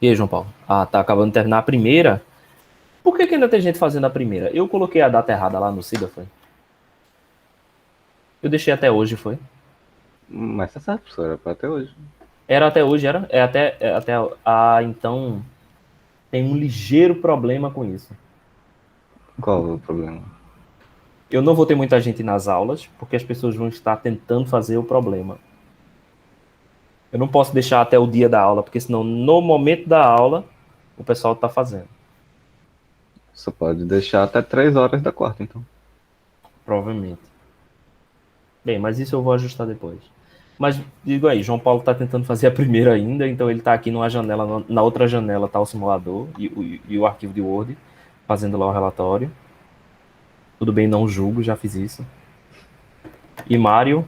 E aí, João Paulo? Ah, tá acabando de terminar a primeira. Por que ainda tem gente fazendo a primeira? Eu coloquei a data errada lá no SIDA, foi? Eu deixei até hoje, foi? Mas tá certo, professor, era pra até hoje. Era até hoje, era? É até. Ah, então tem um ligeiro problema com isso. Qual o problema? Eu não vou ter muita gente nas aulas, porque as pessoas vão estar tentando fazer o problema. Eu não posso deixar até o dia da aula, porque senão no momento da aula o pessoal está fazendo. Você pode deixar até 3 horas da quarta, então. Provavelmente. Bem, mas isso eu vou ajustar depois. Mas digo aí, João Paulo está tentando fazer a primeira ainda, então ele está aqui numa janela, na outra janela está o simulador e o arquivo de Word, fazendo lá o relatório. Tudo bem, não julgo, já fiz isso. E Mário,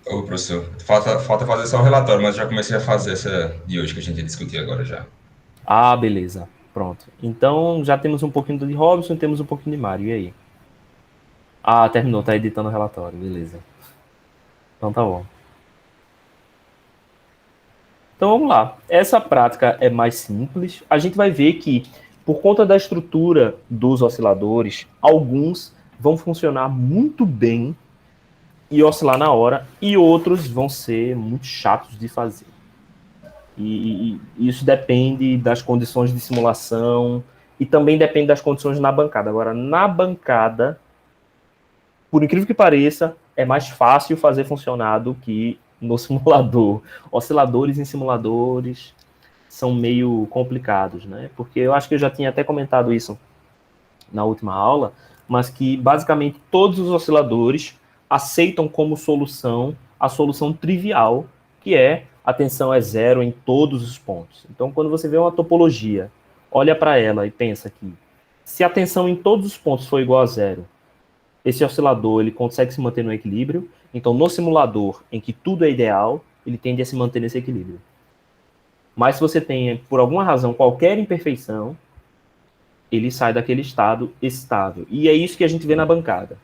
Ô, professor, falta fazer só o relatório, mas já comecei a fazer essa de hoje que a gente ia discutir agora já. ah, beleza, pronto. Então já temos um pouquinho de Robson, temos um pouquinho de Mário, e aí? Ah, terminou, tá editando o relatório, beleza. Então tá bom. Então vamos lá. Essa prática é mais simples. A gente vai ver que, por conta da estrutura dos osciladores, alguns vão funcionar muito bem e oscilar na hora, e outros vão ser muito chatos de fazer. E isso depende das condições de simulação e também depende das condições na bancada. Agora, na bancada, por incrível que pareça, é mais fácil fazer funcionar do que no simulador. Osciladores em simuladores são meio complicados, né? Porque eu acho que eu já tinha até comentado isso na última aula, mas que basicamente todos os osciladores aceitam como solução a solução trivial, que é a tensão é zero em todos os pontos. Então, quando você vê uma topologia, olha para ela e pensa que se a tensão em todos os pontos for igual a zero, esse oscilador ele consegue se manter no equilíbrio. Então, no simulador em que tudo é ideal, ele tende a se manter nesse equilíbrio. Mas se você tem, por alguma razão, qualquer imperfeição, ele sai daquele estado estável. E é isso que a gente vê na bancada.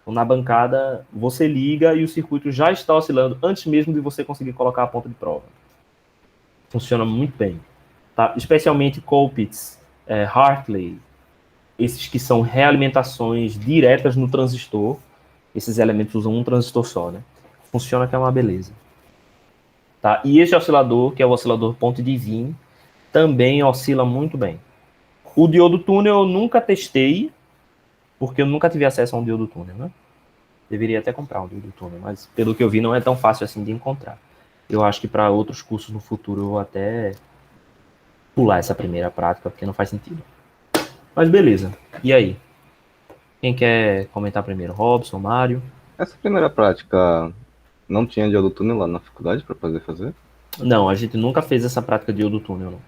Então, na bancada, você liga e o circuito já está oscilando antes mesmo de você conseguir colocar a ponta de prova. Funciona muito bem. Tá? Especialmente Colpitts, Hartley, esses que são realimentações diretas no transistor. Esses elementos usam um transistor só, né? Funciona que é uma beleza. Tá? E esse oscilador, que é o oscilador ponto de Wien, também oscila muito bem. O diodo túnel eu nunca testei, porque eu nunca tive acesso a um diodo túnel, né? Deveria até comprar um diodo túnel, mas pelo que eu vi não é tão fácil assim de encontrar. Eu acho que para outros cursos no futuro eu vou até pular essa primeira prática, porque não faz sentido. Mas beleza. E aí? Quem quer comentar primeiro? Robson, Mário? Essa primeira prática não tinha diodo túnel lá na faculdade pra poder fazer? Não, a gente nunca fez essa prática de diodo túnel, não.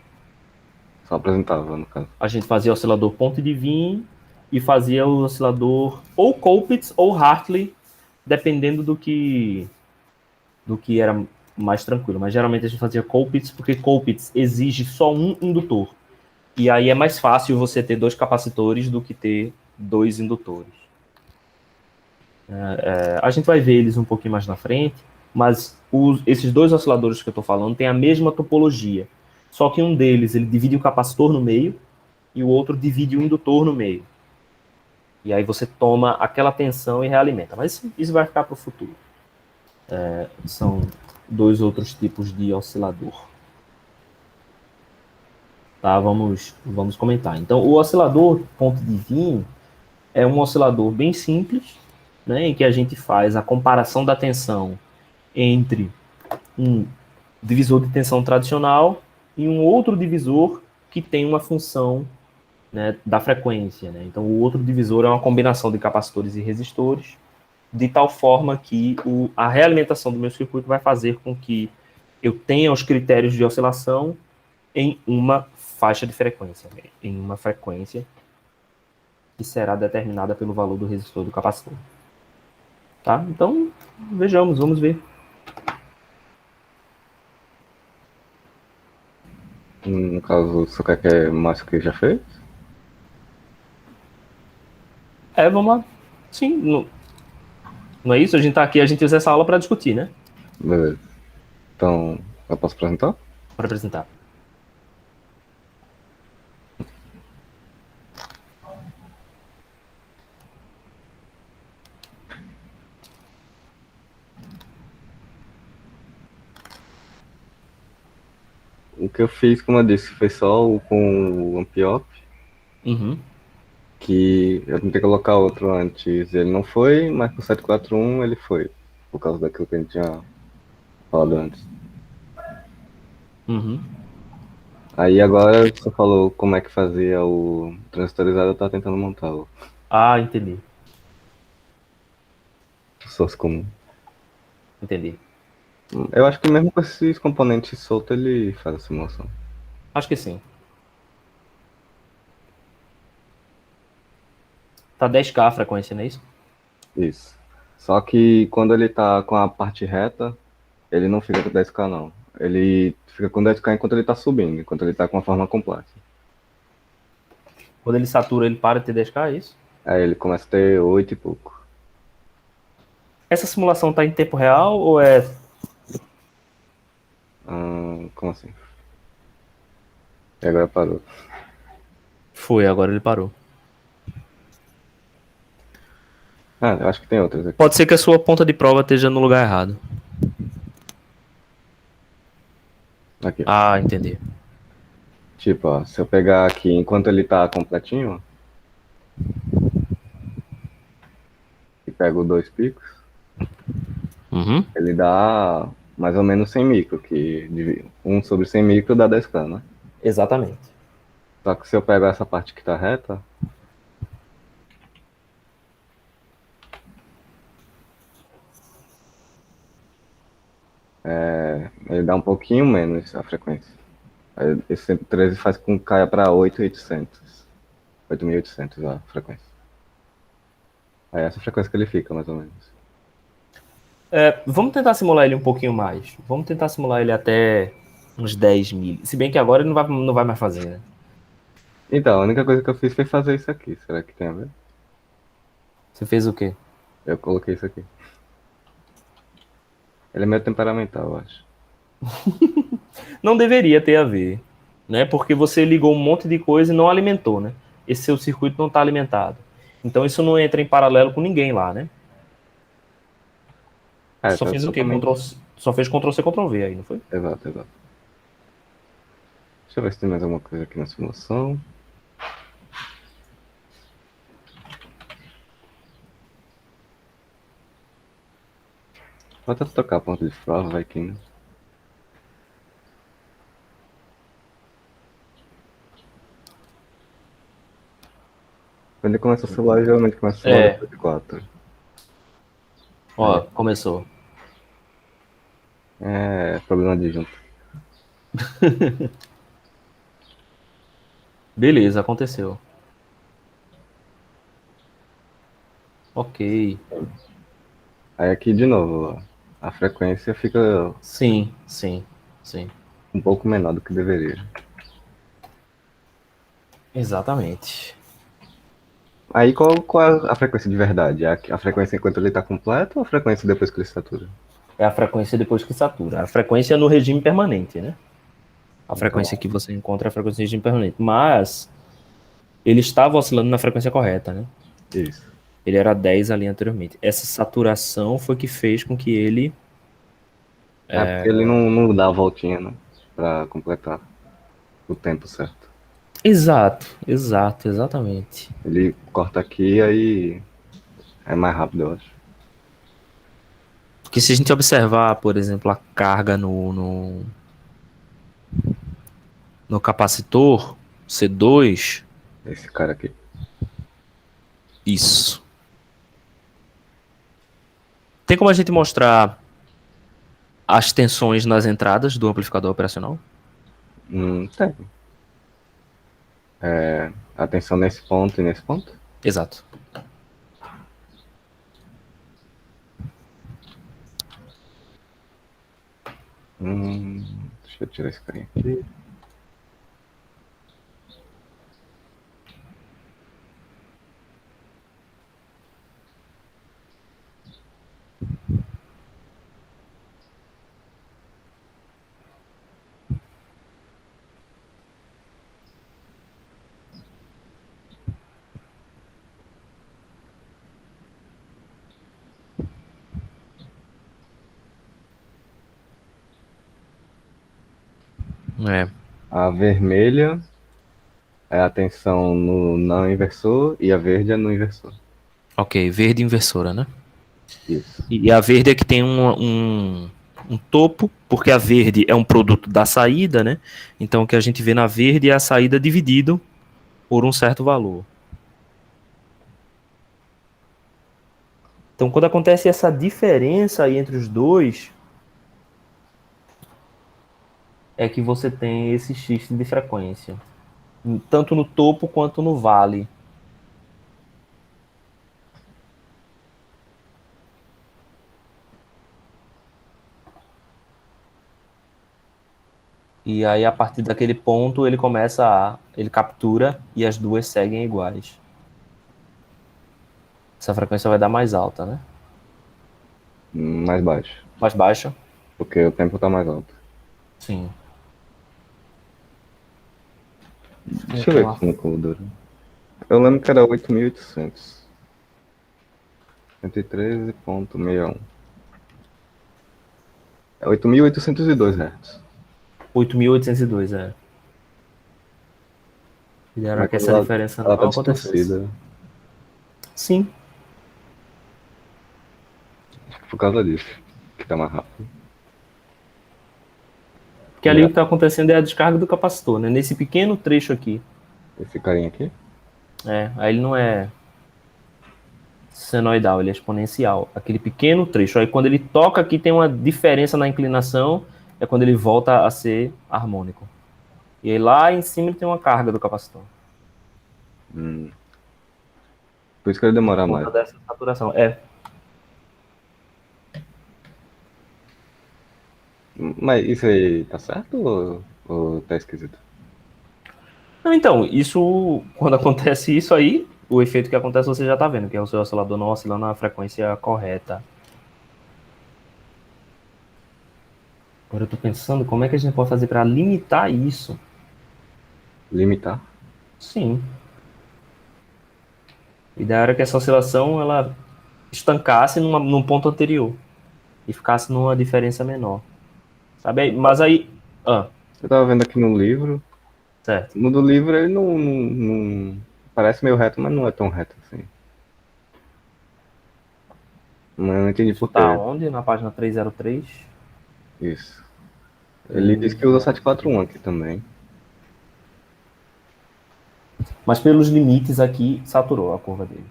Só apresentava, no caso. A gente fazia oscilador ponto de Wien e fazia o oscilador ou Colpitts ou Hartley, dependendo do que era mais tranquilo. Mas geralmente a gente fazia Colpitts porque Colpitts exige só um indutor. E aí é mais fácil você ter dois capacitores do que ter dois indutores. A gente vai ver eles um pouquinho mais na frente, mas esses dois osciladores que eu estou falando têm a mesma topologia. Só que um deles ele divide o capacitor no meio e o outro divide o indutor no meio. E aí você toma aquela tensão e realimenta. Mas isso vai ficar para o futuro. São dois outros tipos de oscilador. Tá, vamos comentar. Então, o oscilador ponto de Wien é um oscilador bem simples, né, em que a gente faz a comparação da tensão entre um divisor de tensão tradicional e um outro divisor que tem uma função, né, da frequência. Né? Então, o outro divisor é uma combinação de capacitores e resistores, de tal forma que a realimentação do meu circuito vai fazer com que eu tenha os critérios de oscilação em uma faixa de frequência, né? Em uma frequência que será determinada pelo valor do resistor do capacitor. Tá? Então, vejamos, vamos ver. No caso, você quer que é mais que já fez? Vamos lá. Sim, não é isso? A gente tá aqui, a gente usa essa aula para discutir, né? Beleza. Então, eu posso apresentar? Para apresentar. O que eu fiz, como eu disse, foi só o com o Ampiop, Uhum. que eu tentei colocar outro antes, ele não foi, mas com o 741 ele foi, por causa daquilo que a gente tinha falado antes. Uhum. Aí agora você falou como é que fazia o transistorizado, eu tava tentando montar o Ah, entendi. source comum. Entendi. Eu acho que mesmo com esses componentes soltos ele faz a simulação. Acho que sim. Tá 10K a frequência, não é isso? Isso. Só que quando ele tá com a parte reta, ele não fica com 10K não. Ele fica com 10K enquanto ele tá subindo, enquanto ele tá com a forma completa. Quando ele satura, ele para de ter 10K, é isso? Aí ele começa a ter 8 e pouco. Essa simulação tá em tempo real ou é. Como assim? E agora parou. Foi, agora ele parou. Ah, eu acho que tem outras aqui. Pode ser que a sua ponta de prova esteja no lugar errado. Aqui, ó. Ah, entendi. Tipo, ó, se eu pegar aqui enquanto ele tá completinho, ó, e pego dois picos, Uhum. ele dá mais ou menos 100 micro, que 1/100 micro dá 10K, né? Exatamente. Só que se eu pego essa parte que tá reta, ele dá um pouquinho menos a frequência. Aí esse 113 faz com que caia para 8.800. 8.800 a frequência. Aí essa frequência que ele fica, mais ou menos. Vamos tentar simular ele um pouquinho mais. Vamos tentar simular ele até uns 10 mil. Se bem que agora ele não vai mais fazer, né? Então, a única coisa que eu fiz foi fazer isso aqui. Será que tem a ver? Você fez o quê? Eu coloquei isso aqui. Ele é meio temperamental, eu acho. Não deveria ter a ver, né? Porque você ligou um monte de coisa e não alimentou, né? Esse seu circuito não está alimentado. Então isso não entra em paralelo com ninguém lá, né? É, Só tá fez o quê? totalmente. Só fez Ctrl C, Ctrl V aí, não foi? Exato, exato. Deixa eu ver se tem mais alguma coisa aqui na simulação. Vou até trocar a ponta de prova, vai que, né? Quando ele começa a solar, geralmente começa a solar É, depois de 4. Aí ó, começou. é problema de junta. Beleza, aconteceu. Ok. Aí aqui de novo, ó, a frequência fica Sim, sim, sim. um pouco menor do que deveria. Exatamente. Aí qual é a frequência de verdade? É a frequência enquanto ele está completo ou a frequência depois que ele satura? É a frequência depois que satura. A frequência é no regime permanente, né? A Então, frequência que você encontra é a frequência de regime permanente. Mas ele estava oscilando na frequência correta, né? isso. Ele era 10 ali anteriormente. Essa saturação foi que fez com que ele. É porque ele não dá a voltinha, né? Pra completar o tempo certo. Exato, exato, exatamente. Ele corta aqui, aí é mais rápido, eu acho. Porque se a gente observar, por exemplo, a carga no capacitor C2, Esse cara aqui. isso. Tem como a gente mostrar as tensões nas entradas do amplificador operacional? Tem. Atenção nesse ponto e nesse ponto. Exato. Deixa eu tirar esse carinha aqui. É. A vermelha é a tensão no não inversor e a verde é no inversor. Ok, verde inversora, né? Isso. E a verde é que tem um topo, porque a verde é um produto da saída, né? Então o que a gente vê na verde é a saída dividido por um certo valor. Então quando acontece essa diferença aí entre os dois, é que você tem esse shift de frequência. Tanto no topo quanto no vale. E aí, a partir daquele ponto, ele começa a. Ele captura e as duas seguem iguais. Essa frequência vai dar mais alta, né? Mais baixo. Mais baixa? Porque o tempo tá mais alto. Sim. Deixa eu ver aqui no Commodore. Eu lembro que era 8.800. 113.61. É 8.802 Hz. 8.802, é. E era Mas que quando essa diferença ela tá não acontecesse. distorcida, Sim. por causa disso, que tá mais rápido. Porque ali o que está acontecendo é a descarga do capacitor, né? Nesse pequeno trecho aqui. Esse carinha aqui? Aí ele não é senoidal, ele é exponencial. Aquele pequeno trecho. Aí quando ele toca aqui tem uma diferença na inclinação, é quando ele volta a ser harmônico. E aí lá em cima ele tem uma carga do capacitor. Por isso que ele Por demora mais. conta dessa saturação. É. Mas isso aí tá certo ou tá esquisito? Não, então, isso, quando acontece isso aí, o efeito que acontece você já está vendo, que é o seu oscilador não oscilando na frequência correta. Agora eu tô pensando como é que a gente pode fazer para limitar isso. Limitar? Sim. E da hora que essa oscilação ela estancasse num ponto anterior e ficasse numa diferença menor. Sabe? Mas aí. Ah, Eu tava vendo aqui no livro. certo. No do livro ele não parece meio reto, mas não é tão reto assim. Mas eu não entendi Isso por tá quê. onde? Na página 303. Isso. Ele diz que usa 741 aqui também. Mas pelos limites aqui, saturou a curva dele.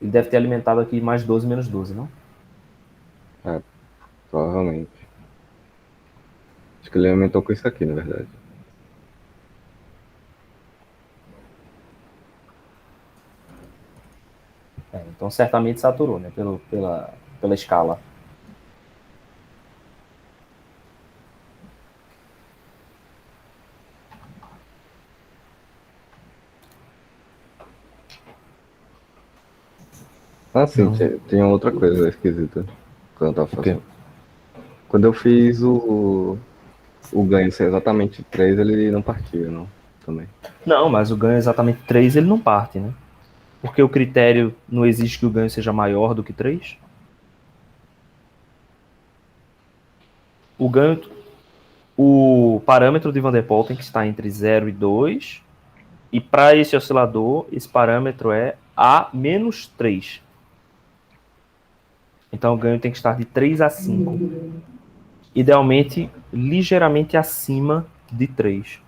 Ele deve ter alimentado aqui mais 12 menos 12, não? É, provavelmente. Acho que ele aumentou com isso aqui, na verdade. Então certamente saturou, né? Pela escala. Ah, sim, tinha outra coisa esquisita quando eu tava O quê? fazendo. Quando eu fiz o ganho ser exatamente 3 ele não partia, não. Também. Não, mas o ganho exatamente 3 ele não parte, né? Porque o critério não exige que o ganho seja maior do que 3. O ganho, o parâmetro de Van der Pol tem que estar entre 0 e 2. E para esse oscilador, esse parâmetro é A menos 3. Então o ganho tem que estar de 3 a 5. Idealmente, ligeiramente acima de 3.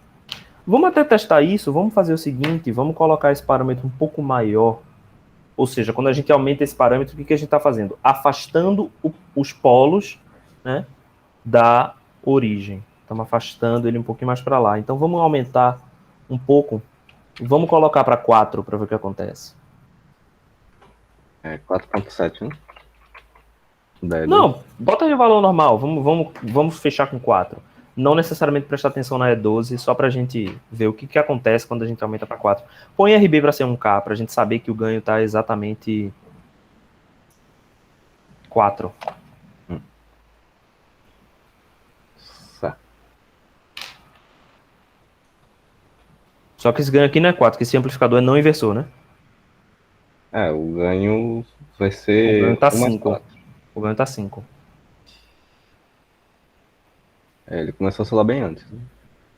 Vamos até testar isso, vamos fazer o seguinte, vamos colocar esse parâmetro um pouco maior. Ou seja, quando a gente aumenta esse parâmetro, o que a gente está fazendo? Afastando os polos, né, da origem. Estamos afastando ele um pouquinho mais para lá. Então vamos aumentar um pouco. Vamos colocar para 4 para ver o que acontece. É 4.7, né? Não, bota aí o valor normal. Vamos fechar com 4. Não necessariamente prestar atenção na E12, só para a gente ver o que acontece quando a gente aumenta para 4. Põe RB para ser 1K, para a gente saber que o ganho está exatamente 4. Só que esse ganho aqui não é 4, que esse amplificador é não inversor, né? É, o ganho vai O ser ganho tá 1 mais 5. 4. O ganho tá 5. Ele começou a oscilar bem antes, né?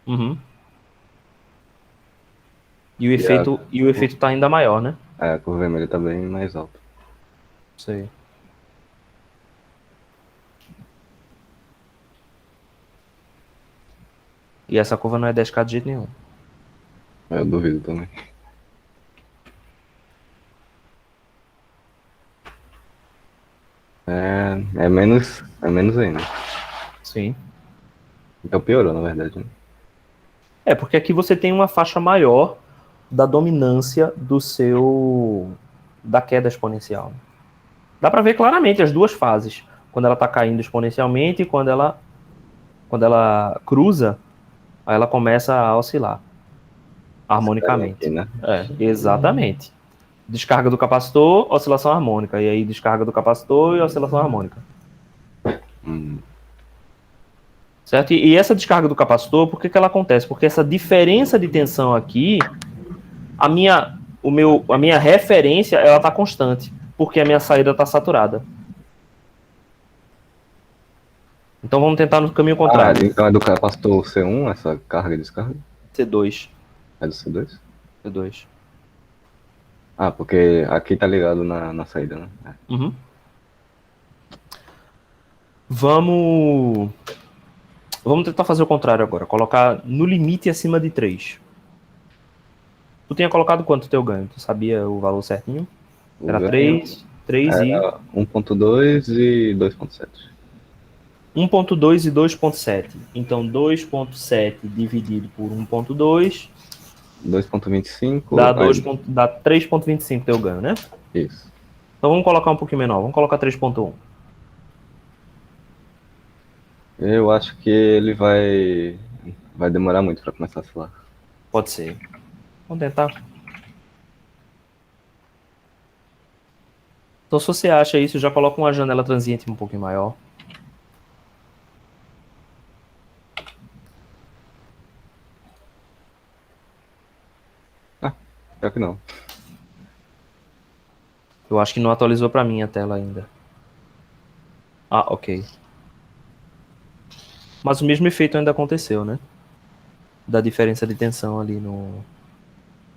Uhum. E E o efeito tá ainda maior, né? a cor vermelha tá bem mais alta. Sei. E essa curva não é 10K de jeito nenhum. Eu duvido também. É menos ainda. Sim. Então piorou, na verdade, né? É, porque aqui você tem uma faixa maior da dominância da queda exponencial. Dá para ver claramente as duas fases, quando ela está caindo exponencialmente e quando ela cruza, aí ela começa a oscilar Carinha aqui, harmonicamente. né? É, exatamente. Descarga do capacitor, oscilação harmônica. E aí descarga do capacitor e oscilação harmônica. Hum, Certo? E essa descarga do capacitor, por que que ela acontece? Porque essa diferença de tensão aqui, a minha referência, ela está constante, porque a minha saída está saturada. Então vamos tentar no caminho contrário. então é do capacitor C1, essa carga e descarga? C2. É do C2? C2. Ah, porque aqui tá ligado na saída, né? Uhum. Vamos. Vamos tentar fazer o contrário agora. Colocar no limite acima de 3. Tu tinha colocado quanto teu ganho? Tu sabia o valor certinho? O Era ganho 3 e era 1.2 e 2.7. 1.2 e 2.7. Então 2.7 dividido por 1.2 2.25, dá, aí, dá 3.25 teu ganho, né? isso. Então vamos colocar um pouquinho menor. Vamos colocar 3.1. Eu acho que ele vai demorar muito para começar a oscilar. Pode ser. Vamos tentar. Então se você acha isso, já coloca uma janela transiente um pouquinho maior. Ah, pior que não. Eu acho que não atualizou para mim a tela ainda. Ah, ok. Mas o mesmo efeito ainda aconteceu, né? Da diferença de tensão ali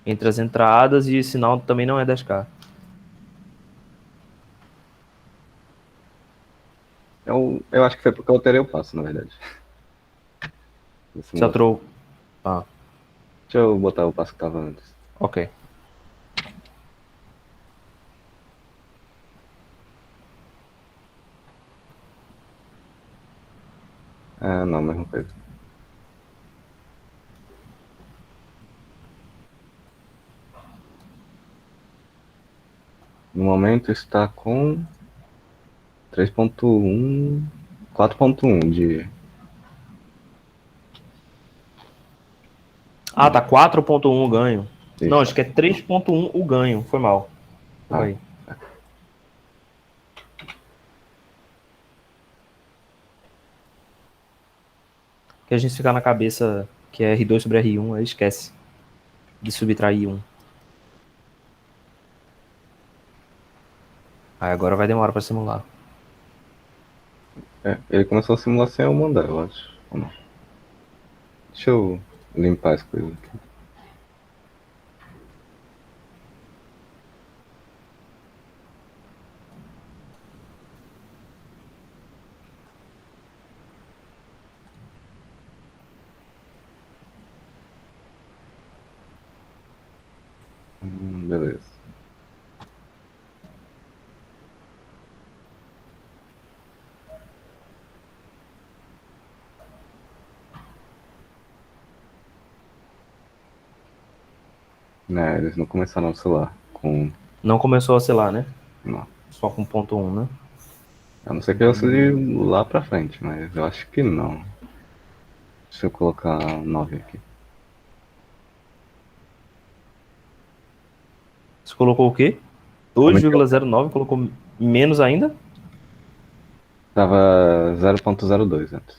entre as entradas e o sinal também não é 10K. Eu acho que foi porque eu alterei o passo, na verdade. Da Você simulação. alterou. Ah, Deixa eu botar o passo que tava antes. ok. Ah, não, mesma coisa. No momento está com 3.1, 4.1 Ah, tá 4.1 o ganho. Não, Isso. acho que é 3.1 o ganho. Foi mal. Desculpa Ah, aí. Que a gente fica na cabeça que é R2 sobre R1, aí esquece de subtrair 1. Aí agora vai demorar pra simular. ele começou a simular sem eu mandar, eu acho. Ou não? Deixa eu limpar as coisas aqui. Beleza. Né, eles não começaram a oscilar com. Não começou a oscilar, né? Não. Só com ponto 1, né? A não ser que eu oscile lá pra frente, mas eu acho que não. Deixa eu colocar 9 aqui. Você colocou o quê? Aumentei. 2,09, colocou menos ainda? Tava 0.02 antes.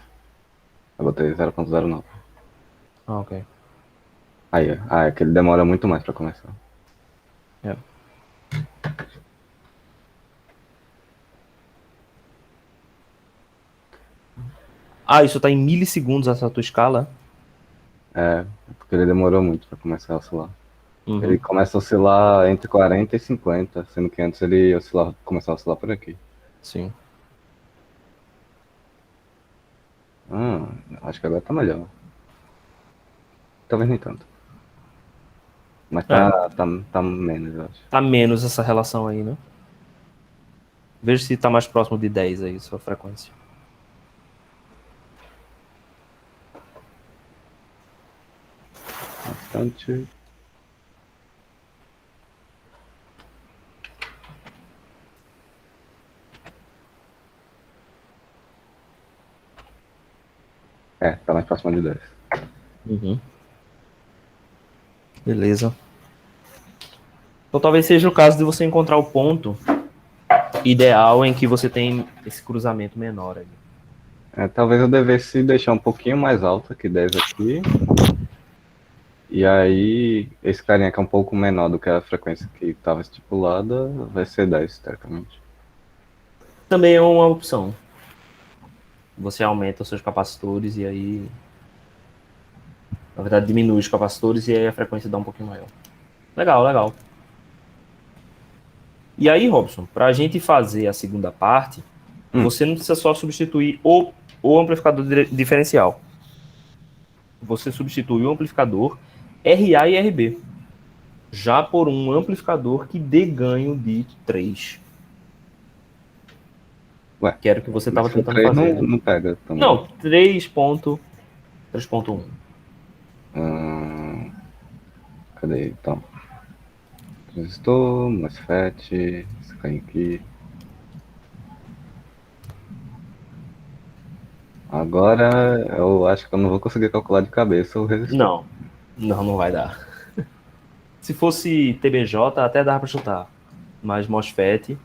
Eu botei 0.09. Ah, ok. Aí, é que ele demora muito mais pra começar. É. Ah, isso tá em milissegundos essa tua escala? É, porque ele demorou muito para começar a oscilar. Uhum. Ele começa a oscilar entre 40 e 50, sendo que antes ele começava a oscilar por aqui. Sim. Acho que agora tá melhor. Talvez nem tanto. Mas É, tá menos, eu acho. tá menos essa relação aí, né? Veja se tá mais próximo de 10 aí, sua frequência. Bastante. É, tá mais próximo de 10. Uhum. Beleza. Então talvez seja o caso de você encontrar o ponto ideal em que você tem esse cruzamento menor ali. Talvez eu devesse deixar um pouquinho mais alta que 10 aqui. E aí, esse carinha que é um pouco menor do que a frequência que estava estipulada, vai ser 10, teoricamente. Também é uma opção. Você aumenta os seus capacitores e aí, na verdade, diminui os capacitores e aí a frequência dá um pouquinho maior. Legal, legal. E aí, Robson, para a gente fazer a segunda parte, você não precisa só substituir o amplificador diferencial. Você substitui o amplificador RA e RB, já por um amplificador que dê ganho de 3. Ué, Que era o que você mas estava se o tentando 3 fazer, não, né? não pega também. Não, 3.1. Cadê então? Transistor, MOSFET, esse carinha aqui. Agora eu acho que eu não vou conseguir calcular de cabeça o resistor. Não, não vai dar. Se fosse TBJ, até dá para chutar. Mas MOSFET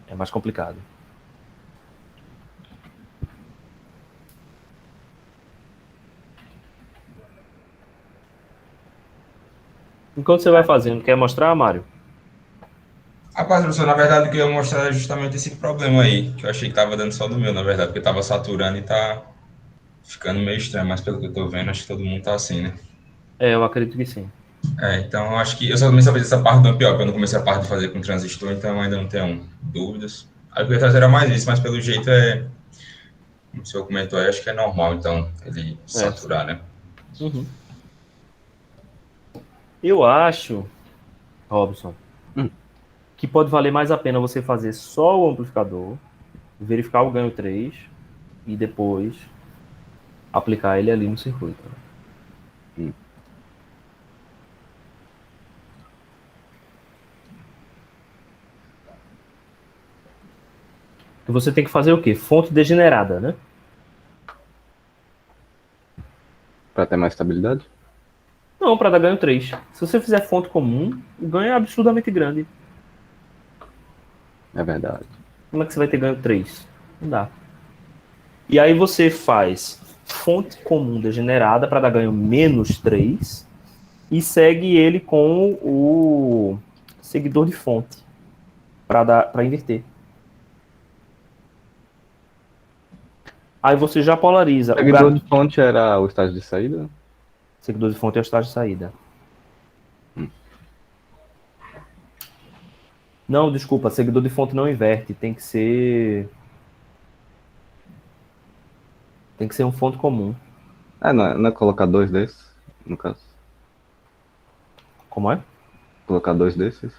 é mais complicado. Enquanto você vai fazendo, quer mostrar, Mário? Rapaz, professor, na verdade o que eu ia mostrar é justamente esse problema aí, que eu achei que tava dando só do meu, na verdade, porque tava saturando e tá ficando meio estranho, mas pelo que eu tô vendo, acho que todo mundo tá assim, né? É, eu acredito que sim. Então eu acho que eu só comecei a fazer essa parte do Ampioc, eu não comecei a parte de fazer com transistor, então ainda não tenho dúvidas. Aí o que eu ia trazer era mais isso, mas pelo jeito como o senhor comentou aí, acho que é normal, então, ele É. saturar, né? Uhum. Eu acho, Robson, Hum. que pode valer mais a pena você fazer só o amplificador, verificar o ganho 3 e depois aplicar ele ali no circuito. Hum. E você tem que fazer o quê? Fonte degenerada, né? Pra ter mais estabilidade? Não, para dar ganho 3. Se você fizer fonte comum, o ganho é absurdamente grande. É verdade. Como é que você vai ter ganho 3? Não dá. E aí você faz fonte comum degenerada para dar ganho menos 3 e segue ele com o seguidor de fonte para inverter. Aí você já polariza O o seguidor de fonte era o estágio de saída? seguidor de fonte é o estágio de saída. Não, desculpa, seguidor de fonte não inverte, tem que ser um fonte comum. Não é colocar dois desses, no caso. Como é? Colocar dois desses.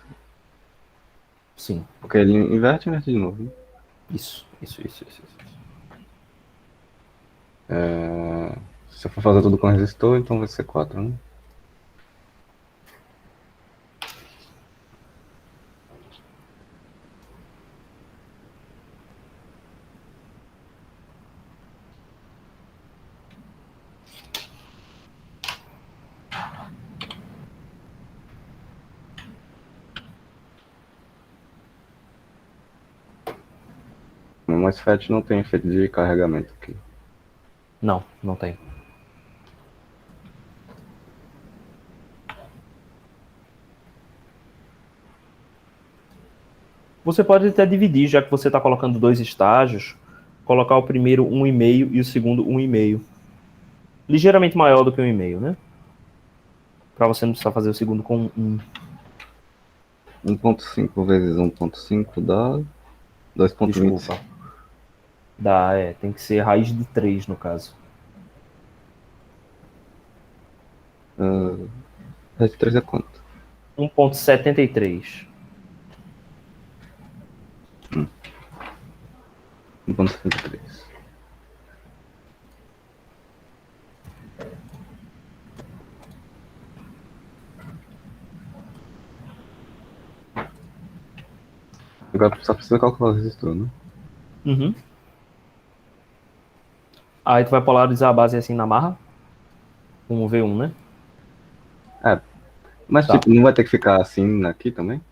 Sim. Porque ele inverte de novo, né? Isso. Se eu for fazer tudo com resistor, então vai ser 4, né? O MOSFET não tem efeito de carregamento aqui. Não, não tem. Você pode até dividir, já que você está colocando dois estágios, colocar o primeiro 1,5 e o segundo 1,5. Ligeiramente maior do que 1,5, né? Para você não precisar fazer o segundo com 1. 1.5 vezes 1.5 dá 2.25. Desculpa. Dá, tem que ser raiz de 3 no caso. Raiz de 3 é quanto? 1.73. 1.73. Agora só precisa calcular o resistor, né? Uhum. Aí tu vai polarizar a base assim na marra. Com o V1, né? Mas Tá. tipo, não vai ter que ficar assim aqui também?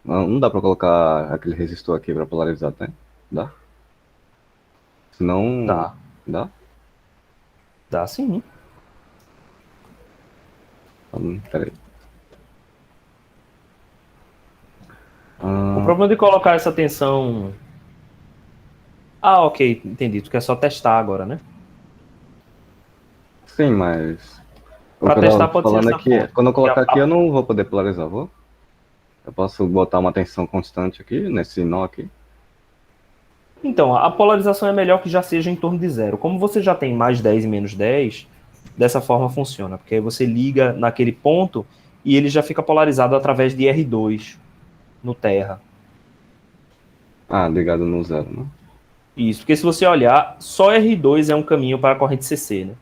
Não dá pra colocar aquele resistor aqui pra polarizar, tá? Dá? Senão... Dá. Dá? Dá sim. Peraí. O problema de colocar essa tensão... Ah, ok, entendi. Tu quer só testar agora, né? Sim, mas... O Pra que eu testar tava pode ser falando essa é que forma. quando eu colocar aqui A- eu não vou poder polarizar, vou? Eu posso botar uma tensão constante aqui, nesse nó aqui. Então, a polarização é melhor que já seja em torno de zero. Como você já tem mais 10 e menos 10, dessa forma funciona. Porque aí você liga naquele ponto e ele já fica polarizado através de R2 no terra. Ah, ligado no zero, né? Isso, porque se você olhar, só R2 é um caminho para a corrente CC, né?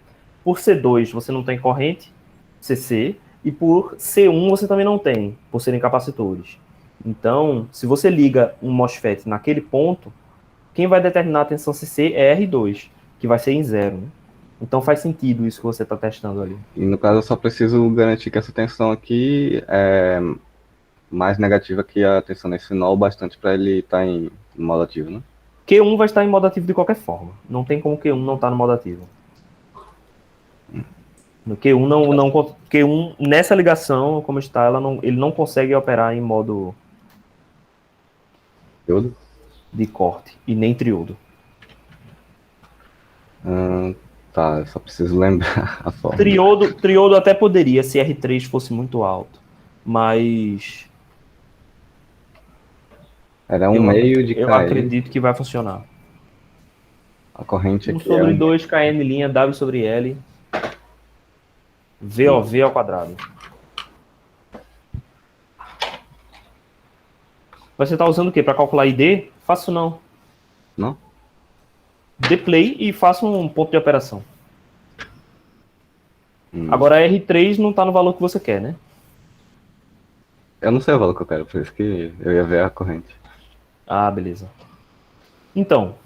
Por C2 você não tem corrente CC e por C1 você também não tem, por serem capacitores. Então, se você liga um MOSFET naquele ponto, quem vai determinar a tensão CC é R2, que vai ser em zero, né? Então faz sentido isso que você está testando ali. E no caso eu só preciso garantir que essa tensão aqui é mais negativa que a tensão nesse nó, o bastante para ele estar em modo ativo, né? Q1 vai estar em modo ativo de qualquer forma. Não tem como Q1 não estar no modo ativo. No Q1 Q1 nessa ligação, como está, ele não consegue operar em modo Tudo? de corte e nem triodo. Tá, eu só preciso lembrar a forma. Triodo até poderia se R3 fosse muito alto, mas Era um meio de eu KE, acredito que vai funcionar. a corrente 1 aqui é sobre 2 km linha W sobre L VOV ao quadrado. Você está usando o quê? Para calcular ID? Faço não. Não? Dê play e faça um ponto de operação. Agora R3 não está no valor que você quer, né? Eu não sei o valor que eu quero, por isso que eu ia ver a corrente. Ah, beleza. Então,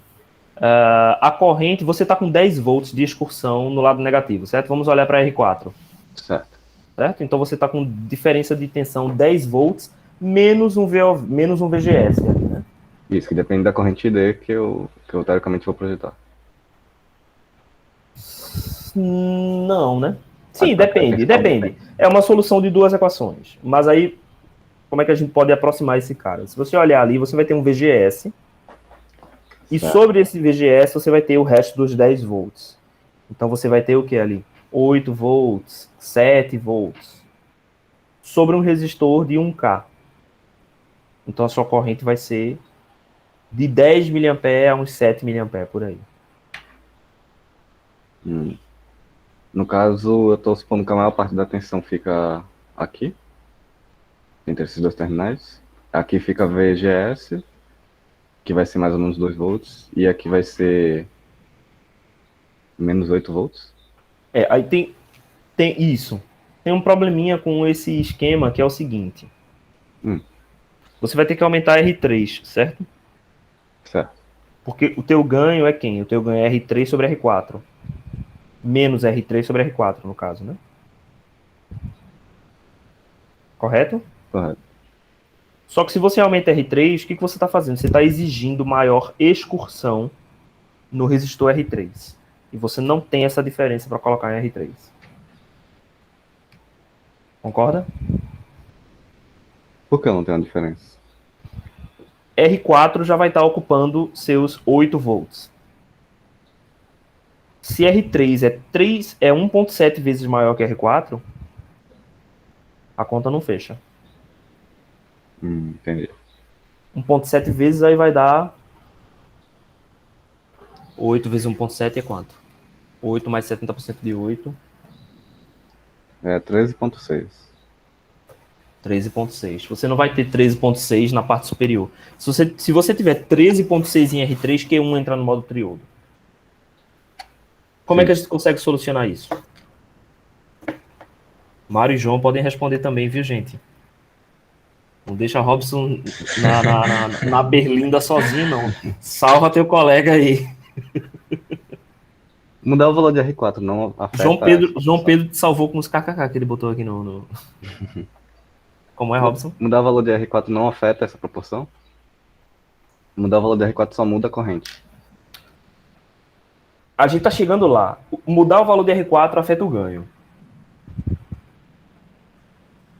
a corrente, você está com 10 volts de excursão no lado negativo, certo? Vamos olhar para R4. Certo. Certo? Então você está com diferença de tensão 10 volts menos um VGS ali, né? Isso, que depende da corrente ID que eu teoricamente vou projetar. Não, né? Sim, A depende. É uma solução de duas equações. Mas aí, como é que a gente pode aproximar esse cara? Se você olhar ali, você vai ter um VGS. E Certo. sobre esse VGS, você vai ter o resto dos 10 volts. Então você vai ter o que ali? 8 volts, 7 volts. Sobre um resistor de 1K. Então a sua corrente vai ser de 10 mA a uns 7 mA por aí. No caso, eu estou supondo que a maior parte da tensão fica aqui, entre esses dois terminais. Aqui fica VGS, que vai ser mais ou menos 2 volts, e aqui vai ser menos 8 volts. Aí tem isso. Tem um probleminha com esse esquema que é o seguinte. Você vai ter que aumentar R3, certo? Certo. Porque o teu ganho é quem? O teu ganho é R3 sobre R4. Menos R3 sobre R4, no caso, né? Correto? Correto. Só que se você aumenta R3, o que você está fazendo? Você está exigindo maior excursão no resistor R3. E você não tem essa diferença para colocar em R3. Concorda? Por que eu não tenho a diferença? R4 já vai estar ocupando seus 8 volts. Se R3 é 1.7 vezes maior que R4, a conta não fecha. Entendi. 1.7 vezes aí vai dar 8 vezes 1.7 é quanto? 8 mais 70% de 8. É 13,6. 13.6. Você não vai ter 13.6 na parte superior. Se você tiver 13.6 em R3, Q1 entra no modo triodo. Como é que a gente consegue solucionar isso? Mário e João podem responder também, viu, gente? Não deixa Robson na berlinda sozinho, não. Salva teu colega aí. Mudar o valor de R4 não afeta... João Pedro te salvou com os kkk que ele botou aqui no... Como é, Robson? Mudar o valor de R4 não afeta essa proporção? Mudar o valor de R4 só muda a corrente. A gente tá chegando lá. Mudar o valor de R4 afeta o ganho.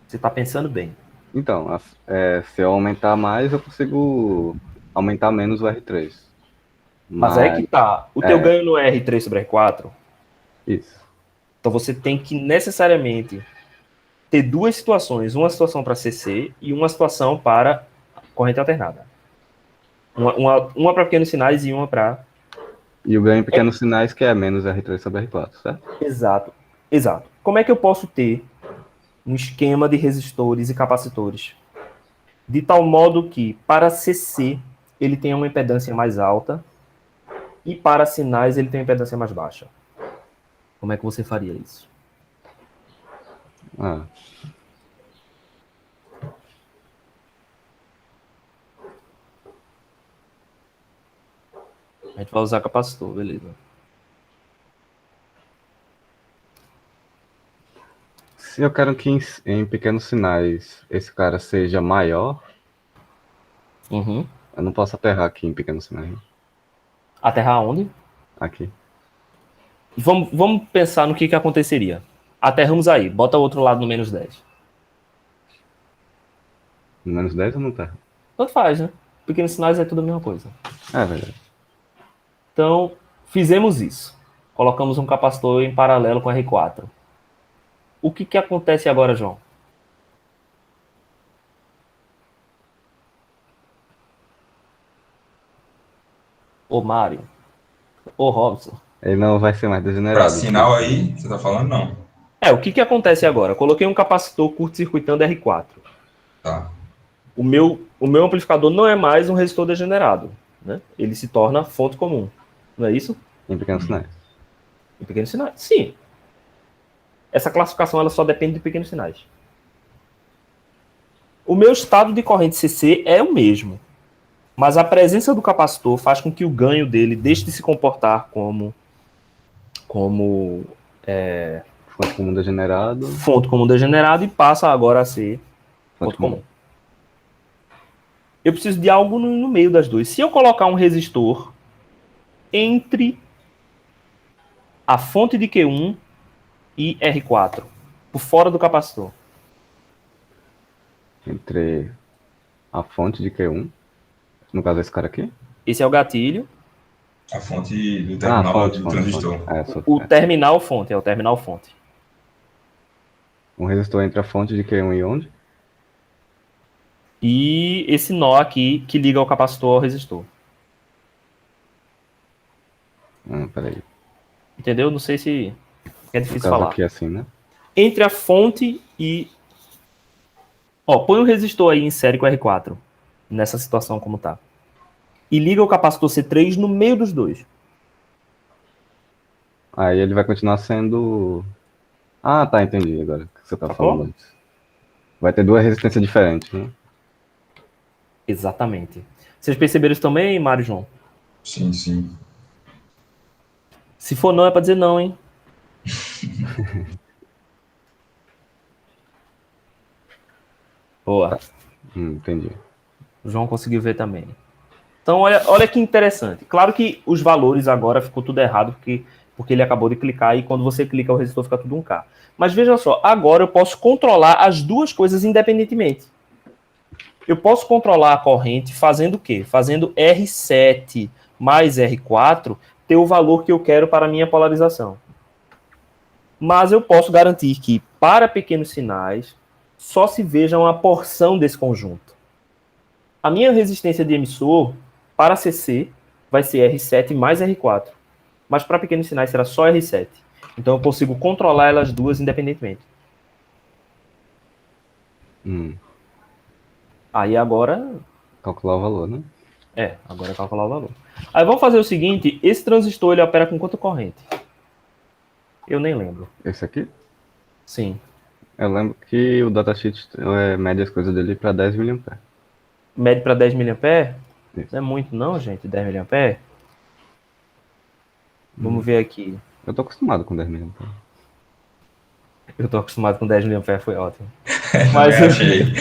Você tá pensando bem. Então, se eu aumentar mais, eu consigo aumentar menos o R3. Mas é que tá. O teu ganho não é R3 sobre R4? Isso. Então você tem que necessariamente ter duas situações. Uma situação para CC e uma situação para corrente alternada. Uma para pequenos sinais e uma para... E o ganho em pequenos sinais que é menos R3 sobre R4, certo? Exato. Como é que eu posso ter um esquema de resistores e capacitores de tal modo que para CC ele tenha uma impedância mais alta e para sinais ele tem uma impedância mais baixa? Como é que você faria isso? A gente vai usar capacitor, beleza. Se eu quero que em pequenos sinais esse cara seja maior, eu não posso aterrar aqui em pequenos sinais. Aterrar onde? Aqui. Vamos pensar no que aconteceria. Aterramos aí, bota o outro lado no menos 10. No menos 10 ou não terra? Tanto faz, né? Pequenos sinais é tudo a mesma coisa. É verdade. Então, fizemos isso. Colocamos um capacitor em paralelo com R4. O que acontece agora, João? Ô, Mário. Ô, Robson. Ele não vai ser mais degenerado. Para sinal aí, você tá falando não? O que acontece agora? Coloquei um capacitor curto-circuitando R4. Tá. O meu amplificador não é mais um resistor degenerado, né? Ele se torna fonte comum. Não é isso? Em pequenos sinais. Em pequenos sinais? Sim. Essa classificação ela só depende de pequenos sinais. O meu estado de corrente CC é o mesmo. Mas a presença do capacitor faz com que o ganho dele deixe de se comportar como Fonte comum degenerado. Fonte comum degenerado e passa agora a ser fonte comum. Eu preciso de algo no meio das duas. Se eu colocar um resistor entre a fonte de Q1 e R4, por fora do capacitor. Entre a fonte de Q1, no caso esse cara aqui? Esse é o gatilho. A fonte do terminal do transistor. O terminal fonte, é o terminal fonte. Um resistor entre a fonte de Q1 e onde? E esse nó aqui que liga o capacitor ao resistor. Peraí. Entendeu? Não sei se é difícil falar. Aqui assim, né? Entre a fonte e... põe o resistor aí em série com R4. Nessa situação como tá. E liga o capacitor C3 no meio dos dois. Aí ele vai continuar sendo... Ah, tá, entendi agora o que você tá falando antes. Vai ter duas resistências diferentes, né? Exatamente. Vocês perceberam isso também, Mário e João? Sim, sim. Se for não, é pra dizer não, hein? Boa. Entendi. O João conseguiu ver também. Então, olha que interessante. Claro que os valores agora ficou tudo errado, porque ele acabou de clicar e quando você clica o resistor fica tudo 1K. Mas veja só, agora eu posso controlar as duas coisas independentemente. Eu posso controlar a corrente fazendo o quê? Fazendo R7 mais R4 ter o valor que eu quero para a minha polarização. Mas eu posso garantir que, para pequenos sinais, só se veja uma porção desse conjunto. A minha resistência de emissor, para CC, vai ser R7 mais R4. Mas para pequenos sinais será só R7. Então eu consigo controlar elas duas independentemente. Aí agora... Calcular o valor, né? Agora é calcular o valor. Aí vamos fazer o seguinte, esse transistor ele opera com quanta corrente? Eu nem lembro. Esse aqui? Sim. Eu lembro que o datasheet mede as coisas dele para 10 mA. Mede para 10 mA? Isso. Não é muito não, gente, 10 mA. Vamos ver aqui. Eu tô acostumado com 10 mA. Eu tô acostumado com 10 mA, foi ótimo. Mas achei.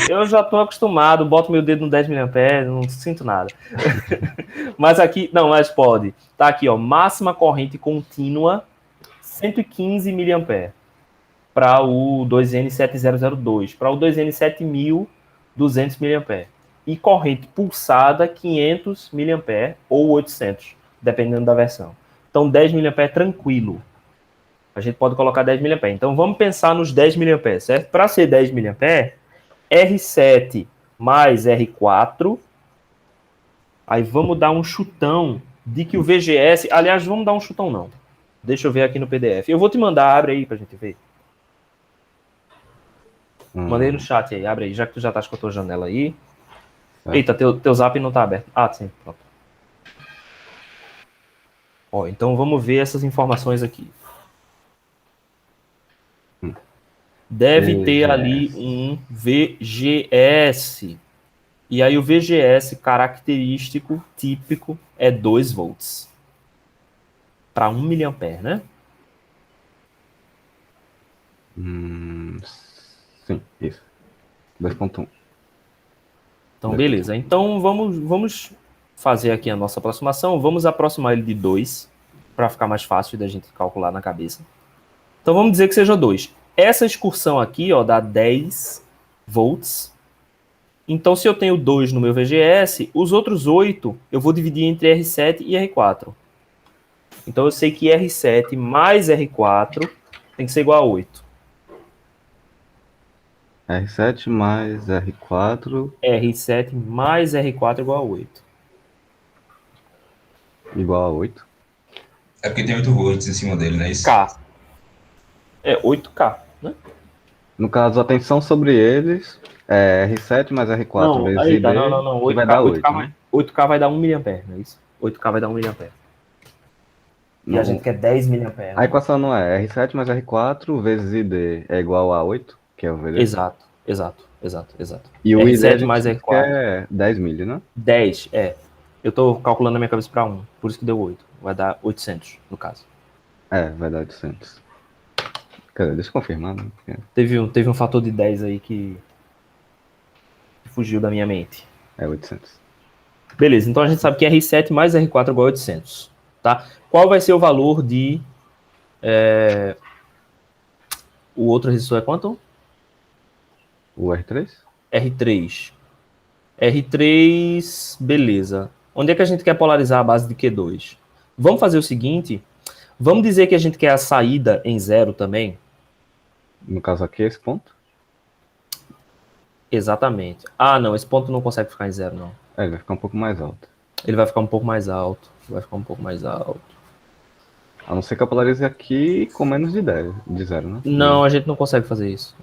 Eu já tô acostumado, boto meu dedo no 10 mA, não sinto nada. Mas aqui, não, mas pode. Tá aqui, ó, máxima corrente contínua, 115 mA. Para o 2N7002. Para o 2N7200 mA. E corrente pulsada, 500 mA ou 800, dependendo da versão. Então, 10 mA é tranquilo. A gente pode colocar 10 mA. Então, vamos pensar nos 10 mA, certo? Para ser 10 mA, R7 mais R4. Aí vamos dar um chutão de que o VGS... Aliás, vamos dar um chutão não. Deixa eu ver aqui no PDF. Eu vou te mandar, abre aí pra gente ver. Mandei no chat aí, abre aí, já que tu já tá com a tua janela aí. Eita, teu zap não tá aberto. Ah, sim, pronto. Ó, então vamos ver essas informações aqui. Deve ter ali um VGS. E aí o VGS característico, típico, é 2 volts. Para 1 mA, né? Sim, isso. 2.1. Então, beleza. Então, vamos fazer aqui a nossa aproximação. Vamos aproximar ele de 2, para ficar mais fácil da gente calcular na cabeça. Então, vamos dizer que seja 2. Essa excursão aqui, ó, dá 10 volts. Então, se eu tenho 2 no meu VGS, os outros 8 eu vou dividir entre R7 e R4. Então, eu sei que R7 mais R4 tem que ser igual a 8. R7 mais R4... R7 mais R4 igual a 8. Igual a 8. É porque tem 8 volts em cima dele, não é isso? K. É 8K, né? No caso, a tensão sobre eles é R7 mais R4 Não, vezes aí ID, tá, não. que vai dar 8, 8K, né? 8K vai dar 1 mA, não é isso? 8K vai dar 1 mA. E a gente quer 10 mA. A equação não é R7 mais R4 vezes ID é igual a 8, que é o VD? Exato. E o ID R7 mais R4. é 10 mil, né? 10, Eu tô calculando na minha cabeça para 1, por isso que deu 8. Vai dar 800, no caso. Vai dar 800. Cara, deixa eu confirmar, né? Teve um fator de 10 aí que fugiu da minha mente. É 800. Beleza, então a gente sabe que R7 mais R4 é igual a 800. Tá? Qual vai ser o valor de... O outro resistor é quanto? O R3? R3. R3, beleza. Onde é que a gente quer polarizar a base de Q2? Vamos fazer o seguinte, vamos dizer que a gente quer a saída em 0 também? No caso aqui, esse ponto? Exatamente. Ah, não, esse ponto não consegue ficar em 0, não. Ele vai ficar um pouco mais alto. Ele vai ficar um pouco mais alto. A não ser que eu polarize aqui com menos de 10, de 0, né? Não, a gente não consegue fazer isso.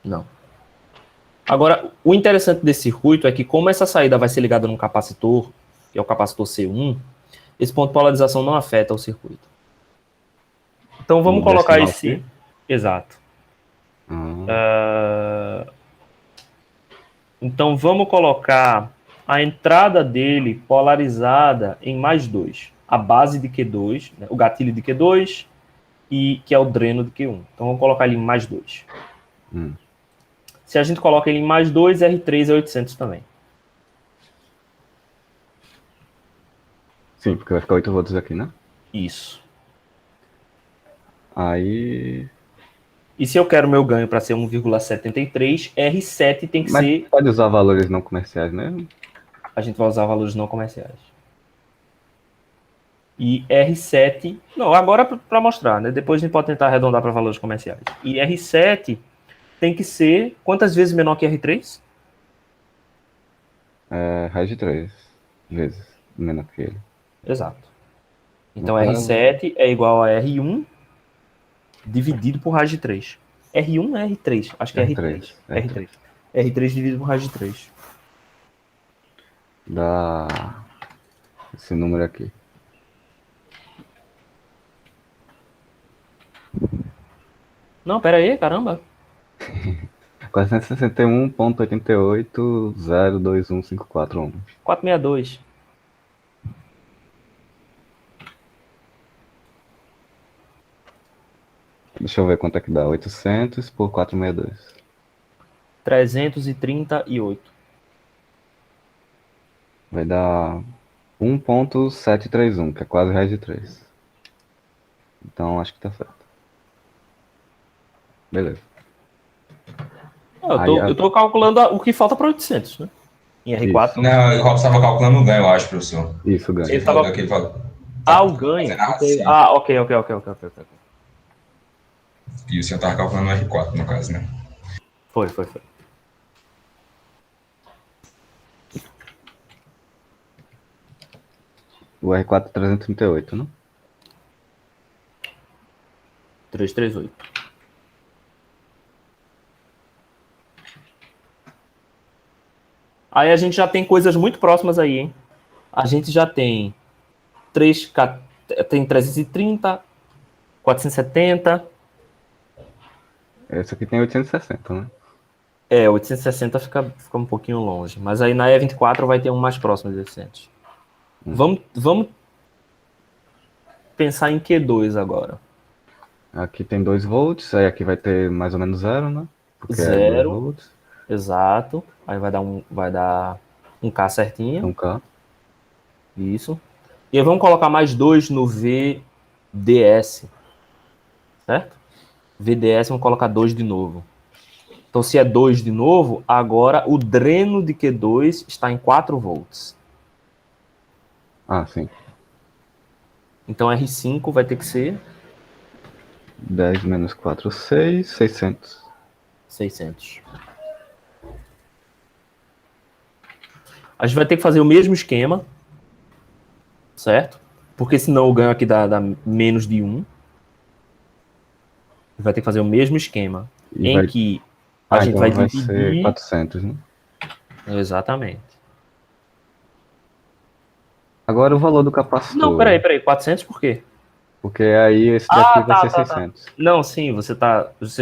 Não. Agora, o interessante desse circuito é que como essa saída vai ser ligada num capacitor, que é o capacitor C1, esse ponto de polarização não afeta o circuito. Então vamos colocar esse... Aqui? Exato. Então vamos colocar a entrada dele polarizada em mais 2. A base de Q2, né, o gatilho de Q2, e que é o dreno de Q1. Então vamos colocar ele em mais 2. Se a gente coloca ele em mais 2, R3 é 800 também. Sim, porque vai ficar 8 volts aqui, né? Isso. Aí... E se eu quero meu ganho para ser 1,73, R7 tem que ser... Mas pode usar valores não comerciais mesmo? A gente vai usar valores não comerciais. E R7... Não, agora para mostrar, né? Depois a gente pode tentar arredondar para valores comerciais. E R7 tem que ser quantas vezes menor que R3? Raiz de 3 vezes menor que ele. Exato. Então No caso- R7 é igual a R1 dividido por raiz de 3. R1 é R3? Acho que é R3. R3. R3 dividido por raiz de 3. Dá esse número aqui. Não, pera aí, caramba. 461,88,02154. 462. Deixa eu ver quanto é que dá. 800 por 462. 338. Vai dar 1,731, que é quase raiz de 3. Então acho que tá certo. Beleza. Eu tô calculando o que falta para 800, né? Em R4. Não, o Robson estava calculando o ganho, eu acho, professor. Isso, ganho. Ele tava... Que ele falou. o ganho. Sim. Ok. E o senhor estava calculando o R4, no caso, né? Foi. O R4 é 338, né? 338. Aí a gente já tem coisas muito próximas aí, hein? A gente já tem 330, 470. Esse aqui tem 860, né? 860 fica um pouquinho longe. Mas aí na E24 vai ter um mais próximo de 800. Vamos pensar em Q2 agora. Aqui tem 2 volts, aí aqui vai ter mais ou menos 0, né? Porque 0. é 2 volts. Exato. Aí vai dar um K certinho. Um K. Isso. E aí vamos colocar mais 2 no VDS. Certo? VDS, vamos colocar 2 de novo. Então, se é 2 de novo, agora o dreno de Q2 está em 4 volts. Ah, sim. Então, R5 vai ter que ser 10 menos 4, 6, 600. 600. A gente vai ter que fazer o mesmo esquema, certo? Porque senão o ganho aqui dá menos de 1. Vai ter que fazer o mesmo esquema, que a gente então vai vai dividir... ser 400, né? Exatamente. Agora o valor do capacitor. Não, peraí. 400 por quê? Porque aí esse daqui vai ser 600. Não, sim, você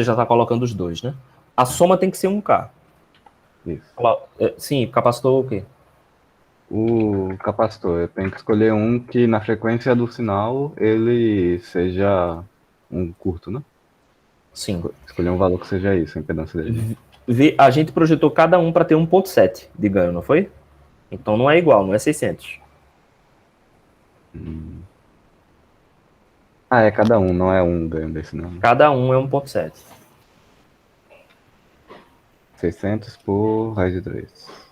já está colocando os dois, né? A soma tem que ser 1K. Isso. Sim, capacitor o quê? O capacitor, eu tenho que escolher um que na frequência do sinal ele seja um curto, né? Sim. Escolher um valor que seja isso, a impedância dele. A gente projetou cada um para ter 1.7 de ganho, não foi? Então não é igual, não é 600. É cada um, não é um ganho desse não. Cada um é 1.7. 600 por raiz de 3.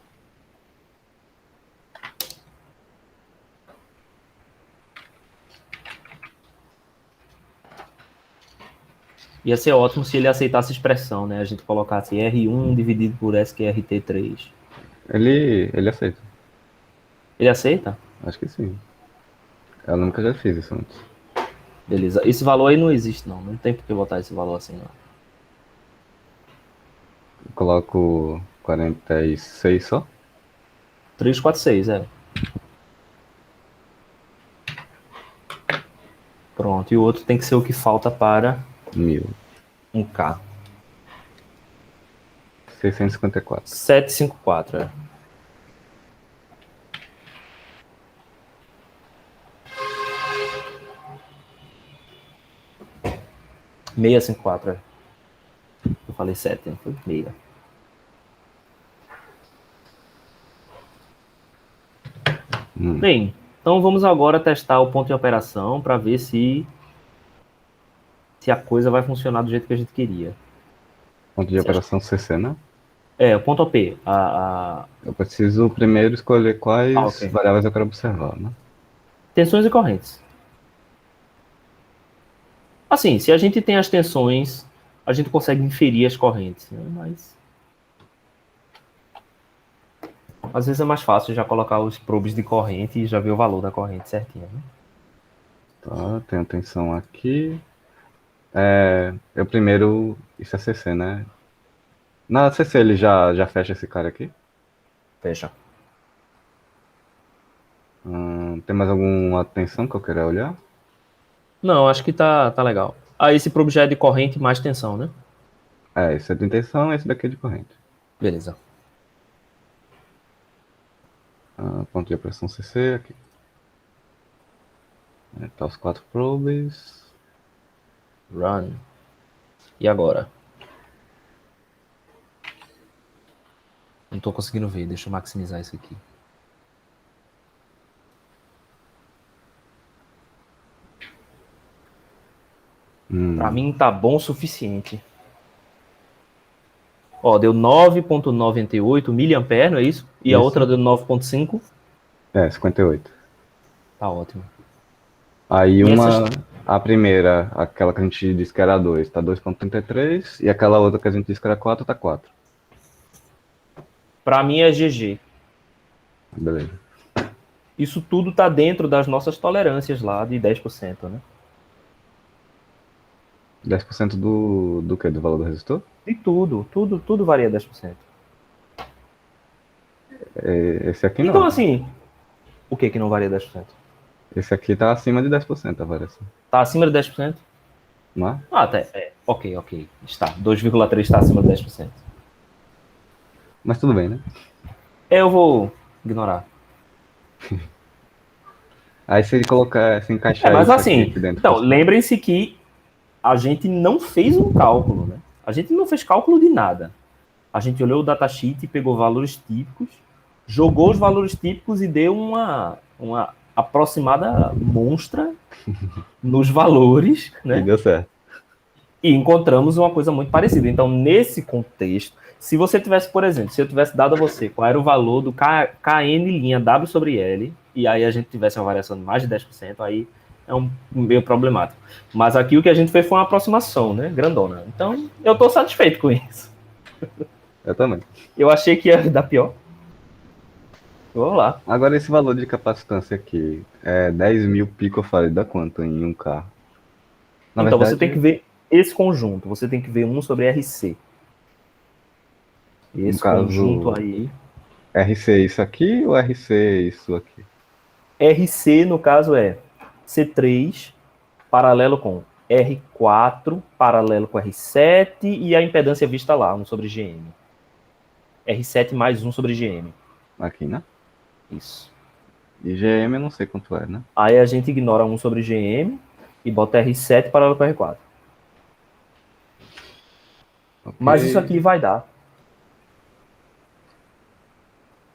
Ia ser ótimo se ele aceitasse a expressão, né? A gente colocasse R1 dividido por SQRT3. Ele aceita. Ele aceita? Acho que sim. Eu nunca já fiz isso antes. Beleza. Esse valor aí não existe, não. Não tem por que botar esse valor assim, não. Eu coloco 46 só? 346, Pronto. E o outro tem que ser o que falta para 1000. 1K. 654. 754, 654, Eu falei 7, não foi 6. Bem, então vamos agora testar o ponto de operação para ver se a coisa vai funcionar do jeito que a gente queria. Ponto de operação CC, né? O ponto OP. Eu preciso primeiro escolher quais ok. variáveis eu quero observar, né? Tensões e correntes. Assim, se a gente tem as tensões, a gente consegue inferir as correntes, né? Mas às vezes é mais fácil já colocar os probes de corrente e já ver o valor da corrente certinho, né? Tá, tenho tensão aqui. Eu primeiro. Isso é CC, né? Na CC ele já fecha esse cara aqui. Fecha. Tem mais alguma tensão que eu queira olhar? Não, acho que tá legal. Ah, esse probe já é de corrente mais tensão, né? Esse é de tensão, esse daqui é de corrente. Beleza. Ponto de pressão CC aqui. Tá os 4 probes. Run. E agora? Não tô conseguindo ver, deixa eu maximizar isso aqui. Pra mim tá bom o suficiente. Ó, deu 9,98 miliampere, não é isso? E a Isso. outra deu 9,5. 58. Tá ótimo. Aí E a primeira, aquela que a gente disse que era 2, tá 2,33. E aquela outra que a gente disse que era 4, tá 4. Pra mim é GG. Beleza. Isso tudo tá dentro das nossas tolerâncias lá de 10%, né? 10% do quê? Do valor do resistor? De tudo varia 10%. Esse aqui não. Então, assim, o que não varia 10%? Esse aqui tá acima de 10% a variação. Tá acima de 10%? Não é? Ah, tá. Ok. Está. 2,3 está acima de 10%. Mas tudo bem, né? Eu vou ignorar. Aí se ele colocar, se encaixar Mas isso assim, aqui dentro. então, lembrem-se que a gente não fez um cálculo, né? A gente não fez cálculo de nada. A gente olhou o datasheet, pegou valores típicos, jogou os valores típicos e deu uma aproximada monstra nos valores, né? E deu certo. E encontramos uma coisa muito parecida. Então, nesse contexto, se você tivesse, por exemplo, se eu tivesse dado a você qual era o valor do KN' W sobre L, e aí a gente tivesse uma variação de mais de 10%, aí é meio problemático. Mas aqui o que a gente fez foi uma aproximação, né? Grandona. Então, eu estou satisfeito com isso. Eu também. Eu achei que ia dar pior. Vamos lá. Agora esse valor de capacitância aqui é 10.000 picofarad, dá quanto em 1K? Na então, verdade, você tem que ver esse conjunto. Você tem que ver 1 sobre RC. Esse conjunto aí. RC isso aqui ou RC isso aqui? RC, no caso, é C3 paralelo com R4 paralelo com R7 e a impedância vista lá, 1 sobre GM. R7 mais 1 sobre GM. Aqui, né? Isso. E GM eu não sei quanto é, né? Aí a gente ignora 1 sobre GM e bota R7 paralelo com R4. Okay. Mas isso aqui vai dar.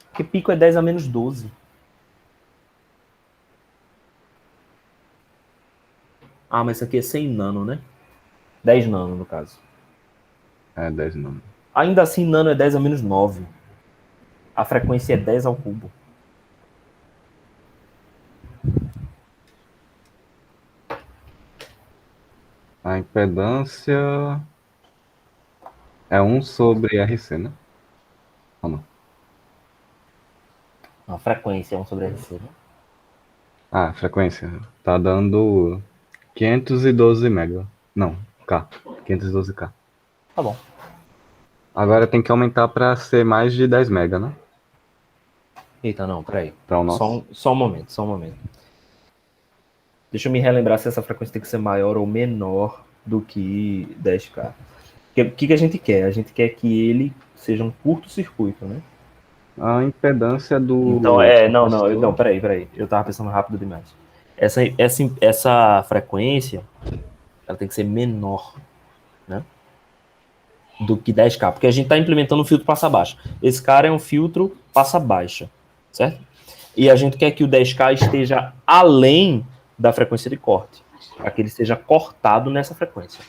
Porque pico é 10 a menos 12. Ah, mas isso aqui é 100 nano, né? 10 nano, no caso. 10 nano. Ainda assim, nano é 10 a menos 9. A frequência é 10 ao cubo. A impedância é 1 sobre RC, né? Ou não? A frequência é 1 sobre RC, né? A frequência tá dando 512 mega. Não, K. 512K. Tá bom. Agora tem que aumentar para ser mais de 10 mega, né? Eita, não, peraí. Para o nosso. Só um momento. Deixa eu me relembrar se essa frequência tem que ser maior ou menor do que 10K. O que a gente quer? A gente quer que ele seja um curto-circuito, né? A impedância do... Então, não, peraí. Eu tava pensando rápido demais. Essa frequência, ela tem que ser menor, né? Do que 10K, porque a gente tá implementando um filtro passa-baixa. Esse cara é um filtro passa-baixa, certo? E a gente quer que o 10K esteja além da frequência de corte, para que ele seja cortado nessa frequência.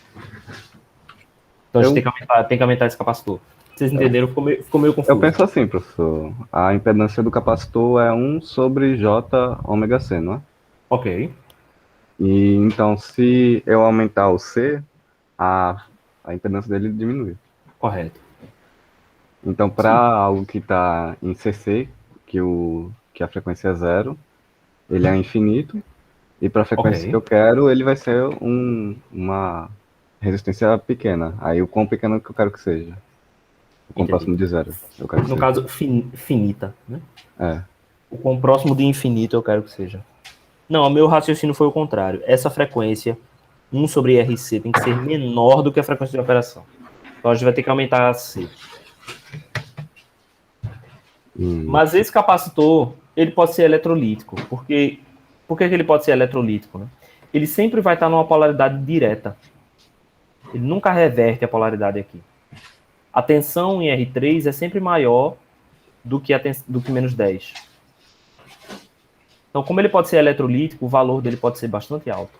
Então a gente tem que aumentar esse capacitor. Vocês entenderam? Ficou meio confuso. Eu penso assim, professor. A impedância do capacitor é 1 sobre J ômega C, não é? Ok. E então, se eu aumentar o C, a impedância dele diminui. Correto. Então, para algo que está em CC, que a frequência é zero, ele é infinito. E para a frequência Ok. que eu quero, ele vai ser uma resistência pequena. Aí o quão pequeno que eu quero que seja. O quão Entendi. próximo de zero eu quero que No seja. caso, finita, né? É. O quão próximo de infinito eu quero que seja. Não, o meu raciocínio foi o contrário. Essa frequência, 1 sobre RC, tem que ser menor do que a frequência de operação. Então a gente vai ter que aumentar a C. Mas esse capacitor, ele pode ser eletrolítico. Por que ele pode ser eletrolítico? Né? Ele sempre vai estar numa polaridade direta. Ele nunca reverte a polaridade aqui. A tensão em R3 é sempre maior do que menos 10. Então, como ele pode ser eletrolítico, o valor dele pode ser bastante alto.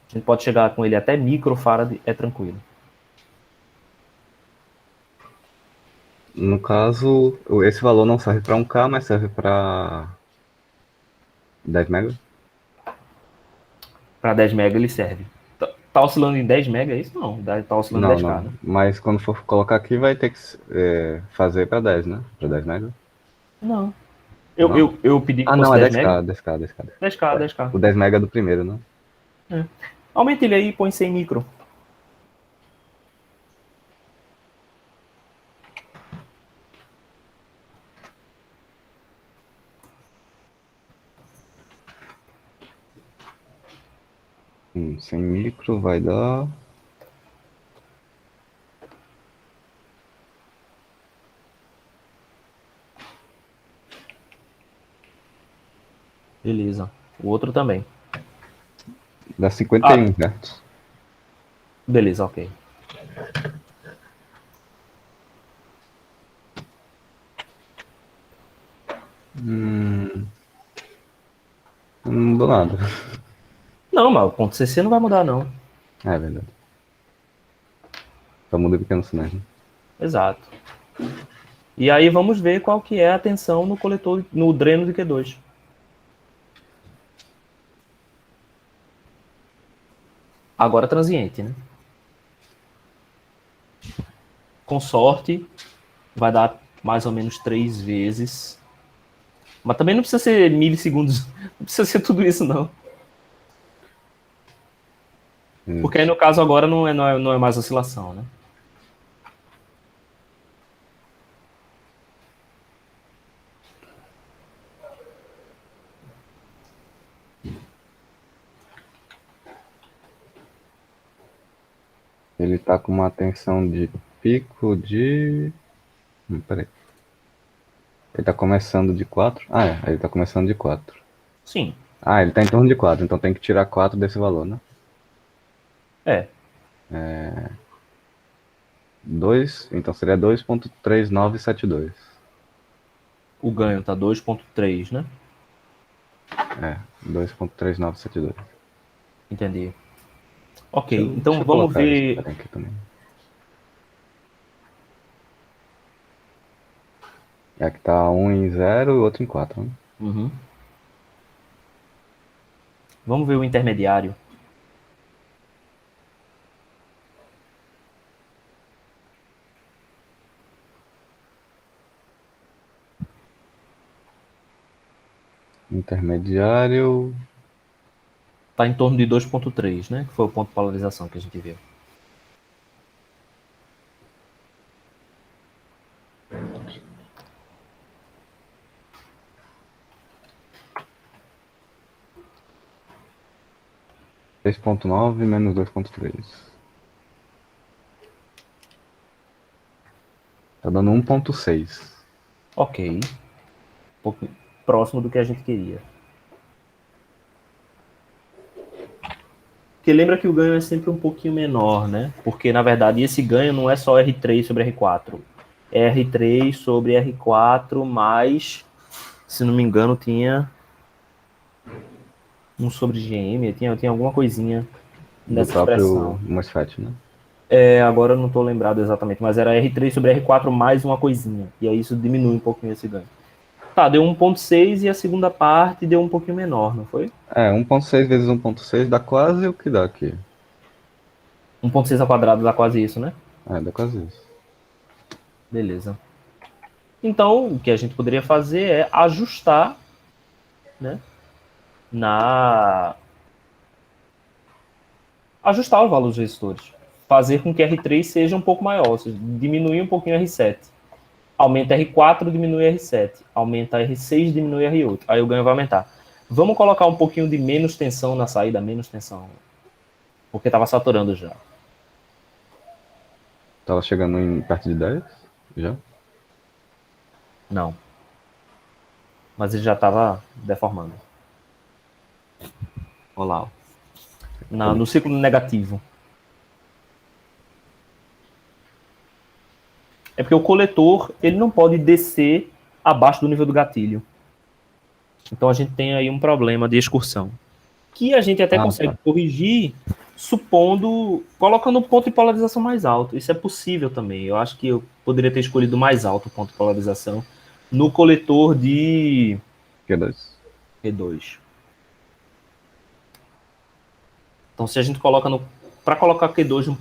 A gente pode chegar com ele até microfarad, é tranquilo. No caso, esse valor não serve para 1K, mas serve para 10 MB? Para 10 MB ele serve. Tá oscilando em 10 MB, é isso? Não, tá oscilando em Não, 10K, não. né? Mas quando for colocar aqui, vai ter que fazer para 10, né? Para 10 MB? Não. Não? Eu pedi que Ah, fosse não, é 10 10K, MB? 10K, 10K. 10K, 10K. O 10 MB é do primeiro, né? É. Aumenta ele aí e põe 100 micro. Sem micro vai dar... Beleza. O outro também. Dá 51 Hz. Beleza, ok. Não mudou nada. Não, mas o ponto CC não vai mudar, não. É verdade. Só muda pequenos sinais, né? Exato. E aí vamos ver qual que é a tensão no coletor, no dreno de Q2. Agora transiente, né? Com sorte, vai dar mais ou menos 3 vezes. Mas também não precisa ser milissegundos. Não precisa ser tudo isso, não. Porque aí, no caso, agora não é mais oscilação, né? Ele tá com uma tensão de pico de... peraí. Ele tá começando de 4? Ah, ele tá começando de 4. Sim. Ah, ele tá em torno de 4, então tem que tirar 4 desse valor, né? É. 2, então seria 2.3972. O ganho tá 2.3, né? 2.3972. Entendi. Ok, Deixa então eu vamos colocar esse ver. cara aqui também. Aqui tá um em 0 e o outro em 4, né? Uhum. Vamos ver o intermediário. Intermediário. Tá em torno de 2.3, né? Que foi o ponto de polarização que a gente viu. Três ponto nove menos 2.3. Tá dando 1.6. Ok. Um pouco próximo do que a gente queria. Porque lembra que o ganho é sempre um pouquinho menor, né? Porque, na verdade, esse ganho não é só R3 sobre R4. É R3 sobre R4 mais, se não me engano, tinha um sobre GM, tinha alguma coisinha Do nessa próprio expressão. MOSFET, né? Agora eu não estou lembrado exatamente, mas era R3 sobre R4 mais uma coisinha. E aí isso diminui um pouquinho esse ganho. Tá, deu 1,6 e a segunda parte deu um pouquinho menor, não foi? 1.6 vezes 1.6 dá quase o que dá aqui. 1,6 ao quadrado dá quase isso, né? Dá quase isso. Beleza. Então, o que a gente poderia fazer é ajustar, né? Ajustar o valor dos resistores. Fazer com que R3 seja um pouco maior, ou seja, diminuir um pouquinho R7. Aumenta R4, diminui R7. Aumenta R6, diminui R8. Aí o ganho vai aumentar. Vamos colocar um pouquinho de menos tensão na saída, menos tensão. Porque estava saturando já. Tava chegando em perto de 10 já? Não. Mas ele já estava deformando. Olha lá. No ciclo negativo. É porque o coletor ele não pode descer abaixo do nível do gatilho. Então a gente tem aí um problema de excursão. Que a gente até consegue corrigir colocando um ponto de polarização mais alto. Isso é possível também. Eu acho que eu poderia ter escolhido mais alto o ponto de polarização no coletor de Q2. Então, se a gente coloca para colocar Q2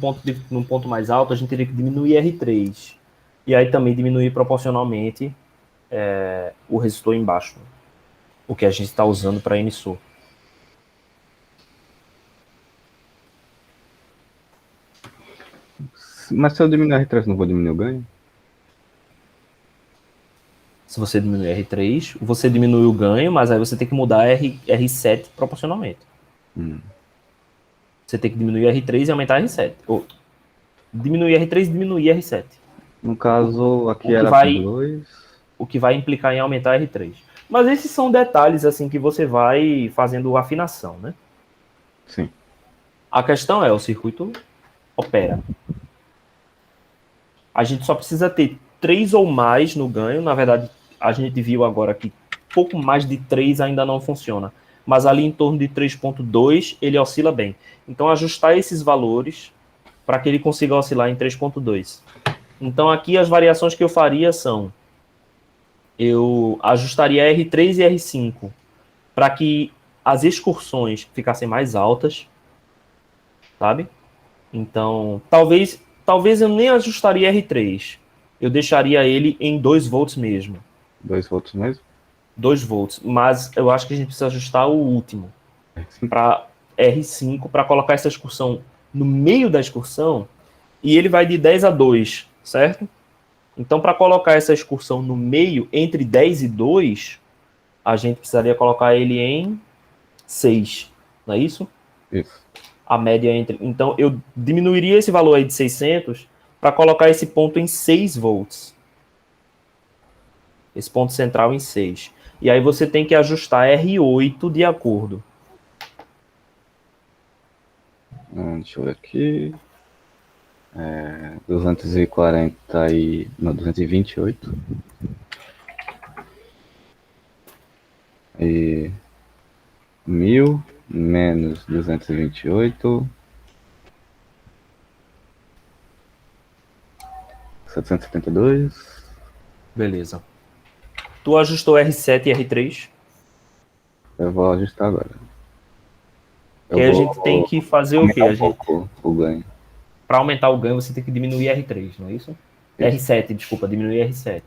num ponto mais alto, a gente teria que diminuir R3. E aí também diminuir proporcionalmente o resistor embaixo. O que a gente está usando para emissor. Mas se eu diminuir R3, não vou diminuir o ganho? Se você diminuir R3, você diminui o ganho, mas aí você tem que mudar R7 proporcionalmente. Você tem que diminuir R3 e aumentar R7. Ou diminuir R3 e diminuir R7. No caso, aqui era 2. O que vai implicar em aumentar R3. Mas esses são detalhes assim que você vai fazendo afinação, né? Sim. A questão é, o circuito opera. A gente só precisa ter 3 ou mais no ganho. Na verdade, a gente viu agora que pouco mais de 3 ainda não funciona. Mas ali em torno de 3,2 ele oscila bem. Então, ajustar esses valores para que ele consiga oscilar em 3,2. Então, aqui as variações que eu faria são: eu ajustaria R3 e R5 para que as excursões ficassem mais altas, sabe? Então, talvez eu nem ajustaria R3. Eu deixaria ele em 2 volts mesmo. 2 volts mesmo? 2 volts. Mas eu acho que a gente precisa ajustar o último. Para R5, para colocar essa excursão no meio da excursão. E ele vai de 10 a 2, certo? Então, para colocar essa excursão no meio, entre 10 e 2, a gente precisaria colocar ele em 6. Não é isso? Isso. A média entre... Então, eu diminuiria esse valor aí de 600 para colocar esse ponto em 6 volts. Esse ponto central em 6. E aí você tem que ajustar R8 de acordo. Deixa eu ver aqui. 240 e... Não, 228. E... 1000 menos 228. 772. Beleza. Tu ajustou R7 e R3? Eu vou ajustar agora. Que a gente tem que fazer o quê? O ganho. Para aumentar o ganho, você tem que diminuir R3, não é isso? R7, desculpa, diminuir R7.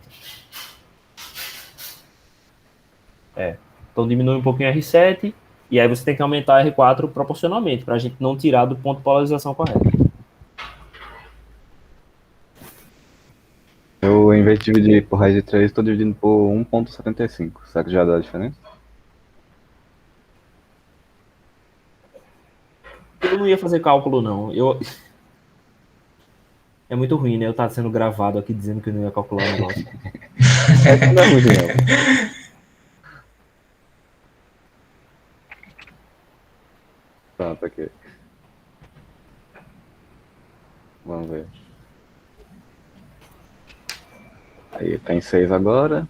Então diminui um pouquinho R7, e aí você tem que aumentar R4 proporcionalmente, para a gente não tirar do ponto de polarização correto. Eu, em vez de dividir por raiz de 3, estou dividindo por 1,75. Será que já dá a diferença? Eu não ia fazer cálculo, não. É muito ruim, né? Eu estar sendo gravado aqui dizendo que eu não ia calcular o negócio. Não é muito não. Pronto, aqui. Vamos ver. Aí, tá em 6 agora.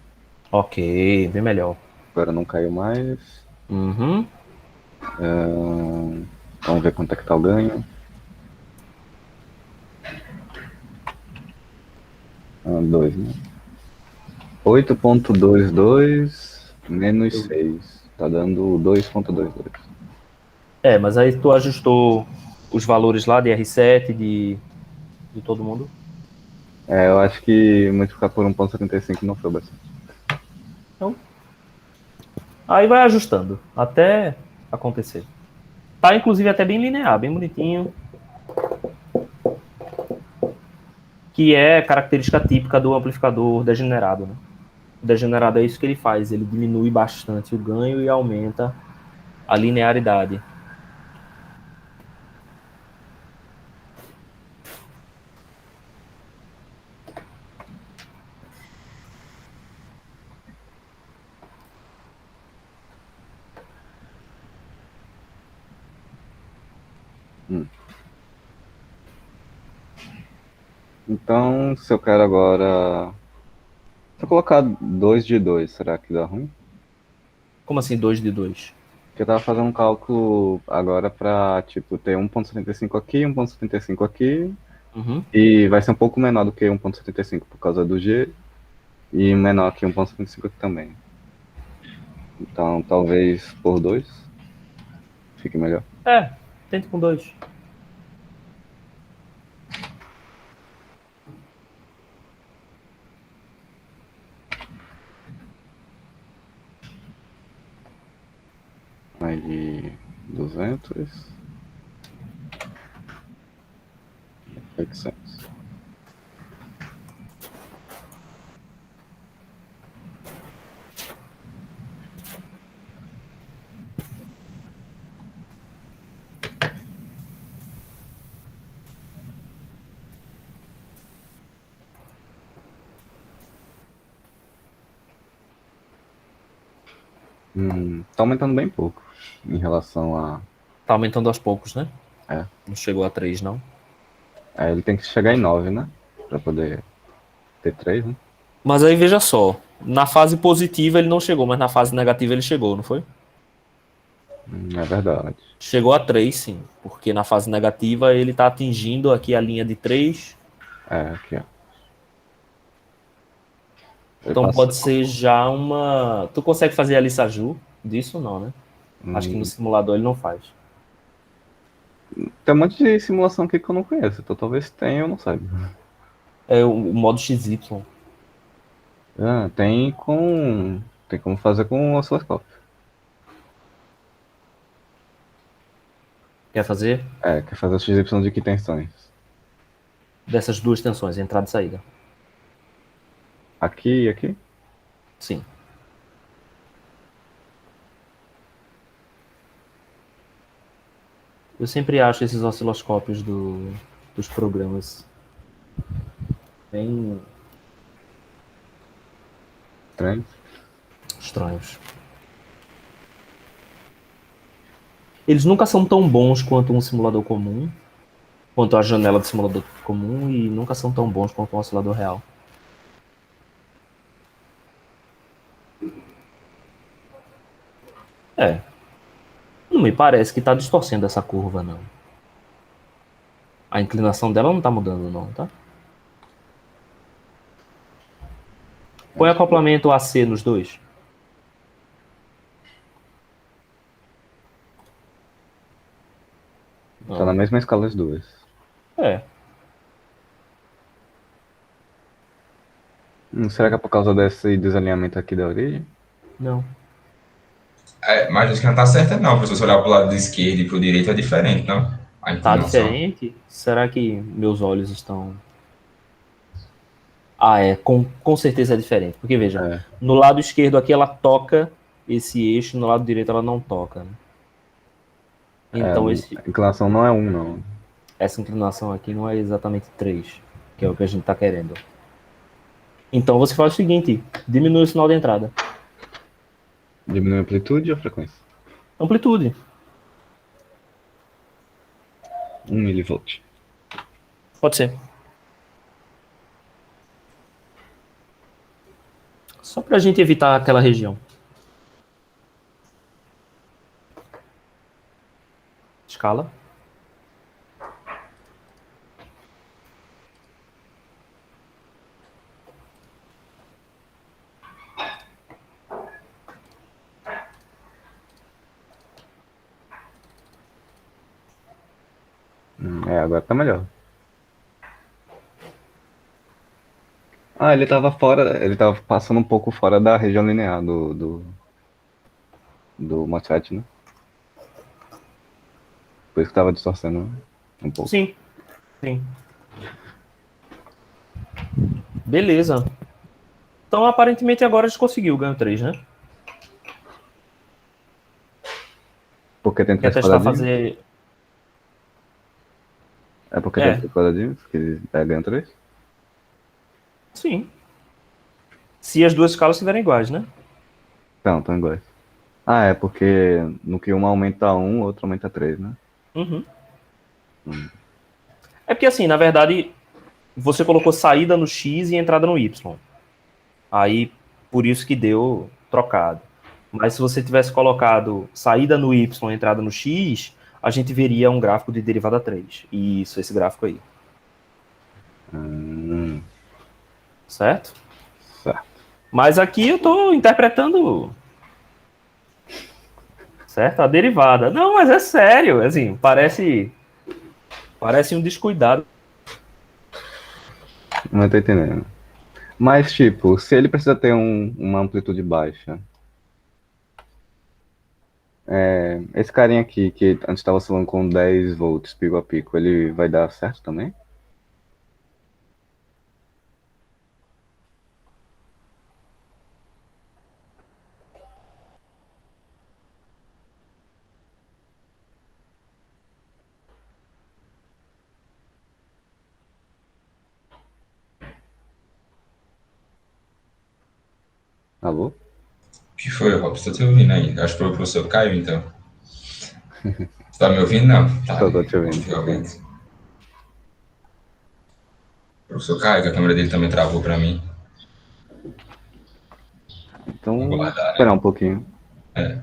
Ok, bem melhor. Agora não caiu mais. Uhum. Vamos ver quanto é que tá o ganho. 2, né? 8,22 menos 6. Tá dando 2,22. Mas aí tu ajustou os valores lá de R7, de todo mundo? Eu acho que multiplicar por 1,75 não foi bastante. Então, aí vai ajustando até acontecer. Tá, inclusive, até bem linear, bem bonitinho. Que é característica típica do amplificador degenerado, né? O degenerado é isso que ele faz, ele diminui bastante o ganho e aumenta a linearidade. Então, se eu quero agora. Se eu colocar 2 de 2, será que dá ruim? Como assim 2 de 2? Porque eu tava fazendo um cálculo agora pra, tipo, ter 1,75 aqui, 1,75 aqui, Uhum. e vai ser um pouco menor do que 1,75 por causa do G, e menor que 1,75 aqui também. Então, talvez por 2 fique melhor. Tente com 2. Aí, 200, 800. Tá aumentando bem pouco em relação a. Tá aumentando aos poucos, né? É. Não chegou a 3, não. Ele tem que chegar em 9, né? Pra poder ter 3, né? Mas aí veja só, na fase positiva ele não chegou, mas na fase negativa ele chegou, não foi? É verdade. Chegou a 3, sim, porque na fase negativa ele está atingindo aqui a linha de 3. Aqui, ó. Ele Então passa. pode ser já uma. Tu consegue fazer a Lissaju disso? Não, né? Acho que no Hum, simulador ele não faz. Tem um monte de simulação aqui que eu não conheço, então talvez tenha, eu não saiba. É o modo XY. Tem com. Tem como fazer com osciloscópio. Quer fazer Quer fazer o XY de que tensões? dessas duas tensões, entrada e saída? Aqui e aqui? Sim. Eu sempre acho esses osciloscópios dos programas bem Estranho. estranhos. Eles nunca são tão bons quanto um simulador comum, quanto a janela do simulador comum, e nunca são tão bons quanto um oscilador real. É. Não me parece que está distorcendo essa curva, não. A inclinação dela não está mudando, não, tá? Põe acoplamento AC nos dois. Tá na Não. mesma escala as duas. É. Será que é por causa desse desalinhamento aqui da origem? Não. Mas acho que não tá certa, não. Porque se você olhar pro lado esquerdo e pro direito é diferente, não? A Tá inclinação. diferente? Será que meus olhos estão. Com certeza é diferente. Porque veja, É. no lado esquerdo aqui ela toca esse eixo, no lado direito ela não toca, né? Então A inclinação não é 1, não. essa inclinação aqui não é exatamente 3, que é o que a gente está querendo. Então você faz o seguinte: diminui o sinal de entrada. Diminui a amplitude ou a frequência? Amplitude. 1 mV. Pode ser. Só para a gente evitar aquela região. Escala. Agora tá melhor. Ah, ele tava fora, ele tava passando um pouco fora da região linear do MOSFET, né? Por isso que tava distorcendo um pouco. Sim, sim. Beleza. Então, aparentemente, agora a gente conseguiu o ganho 3, né? Porque tem Quer três testar quadradinhos? fazer... É porque tem É, três quadradinhos que ganham três? sim. Se as duas escalas estiverem iguais, né? Não, estão iguais. Ah, é porque no que uma aumenta um, o outro aumenta três, né? Uhum. É porque, assim, na verdade, você colocou saída no X e entrada no Y. Aí, por isso que deu trocado. Mas se você tivesse colocado saída no Y e entrada no X, a gente veria um gráfico de derivada 3. Isso, esse gráfico aí. Hum, Certo? certo. Mas aqui eu estou interpretando, certo? A derivada. Não, mas é sério. Assim, parece um descuidado. Não tô entendendo. Mas, tipo, se ele precisa ter uma amplitude baixa, esse carinha aqui, que antes estava oscilando com 10 volts pico a pico, ele vai dar certo também? Alô? O que foi, Robson? Tô te ouvindo aí. Acho que foi o professor Caio, então. Você tá me ouvindo? Não. Tá, Tô te ouvindo, tô te ouvindo. realmente. O professor Caio, que a câmera dele também travou pra mim. Vamos Então, guardar, esperar né? um pouquinho. É.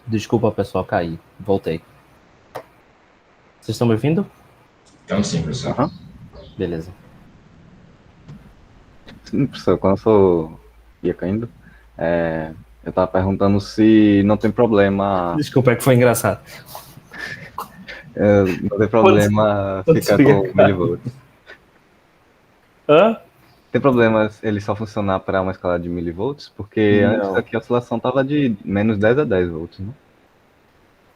Desculpa, pessoal, caí. Voltei. Vocês estão me ouvindo? Então, sim, professor. Aham. Beleza. Sim, professor, quando eu ia caindo, eu tava perguntando se não tem problema, Desculpa, é que foi engraçado. não tem Quando, problema quando ficar você ia com cair. milivolts. Hã? Tem problema ele só funcionar para uma escala de milivolts? Porque antes Não. aqui a oscilação tava de menos 10 a 10 volts, né?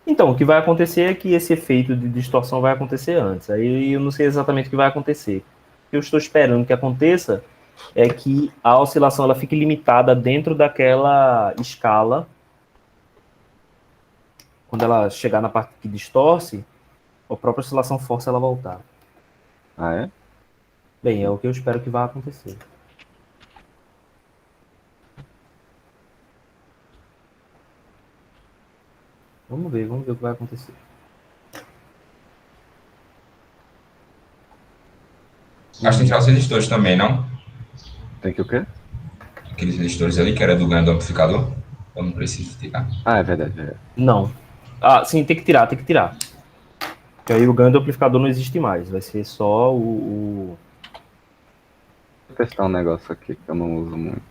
Então, o que vai acontecer é que esse efeito de distorção vai acontecer antes. Aí eu não sei exatamente o que vai acontecer. O que eu estou esperando que aconteça é que a oscilação ela fique limitada dentro daquela escala. Quando ela chegar na parte que distorce, a própria oscilação força ela a voltar. Ah, é? Bem, é o que eu espero que vá acontecer. Vamos ver o que vai acontecer. Acho que tem que tirar os resistores também, não? Tem que o quê? Aqueles resistores ali que era do ganho do amplificador. Eu não preciso tirar. Ah, é verdade, é verdade. Não. Ah, sim, tem que tirar, tem que tirar. Porque aí o ganho do amplificador não existe mais. Vai ser só Vou testar um negócio aqui que eu não uso muito.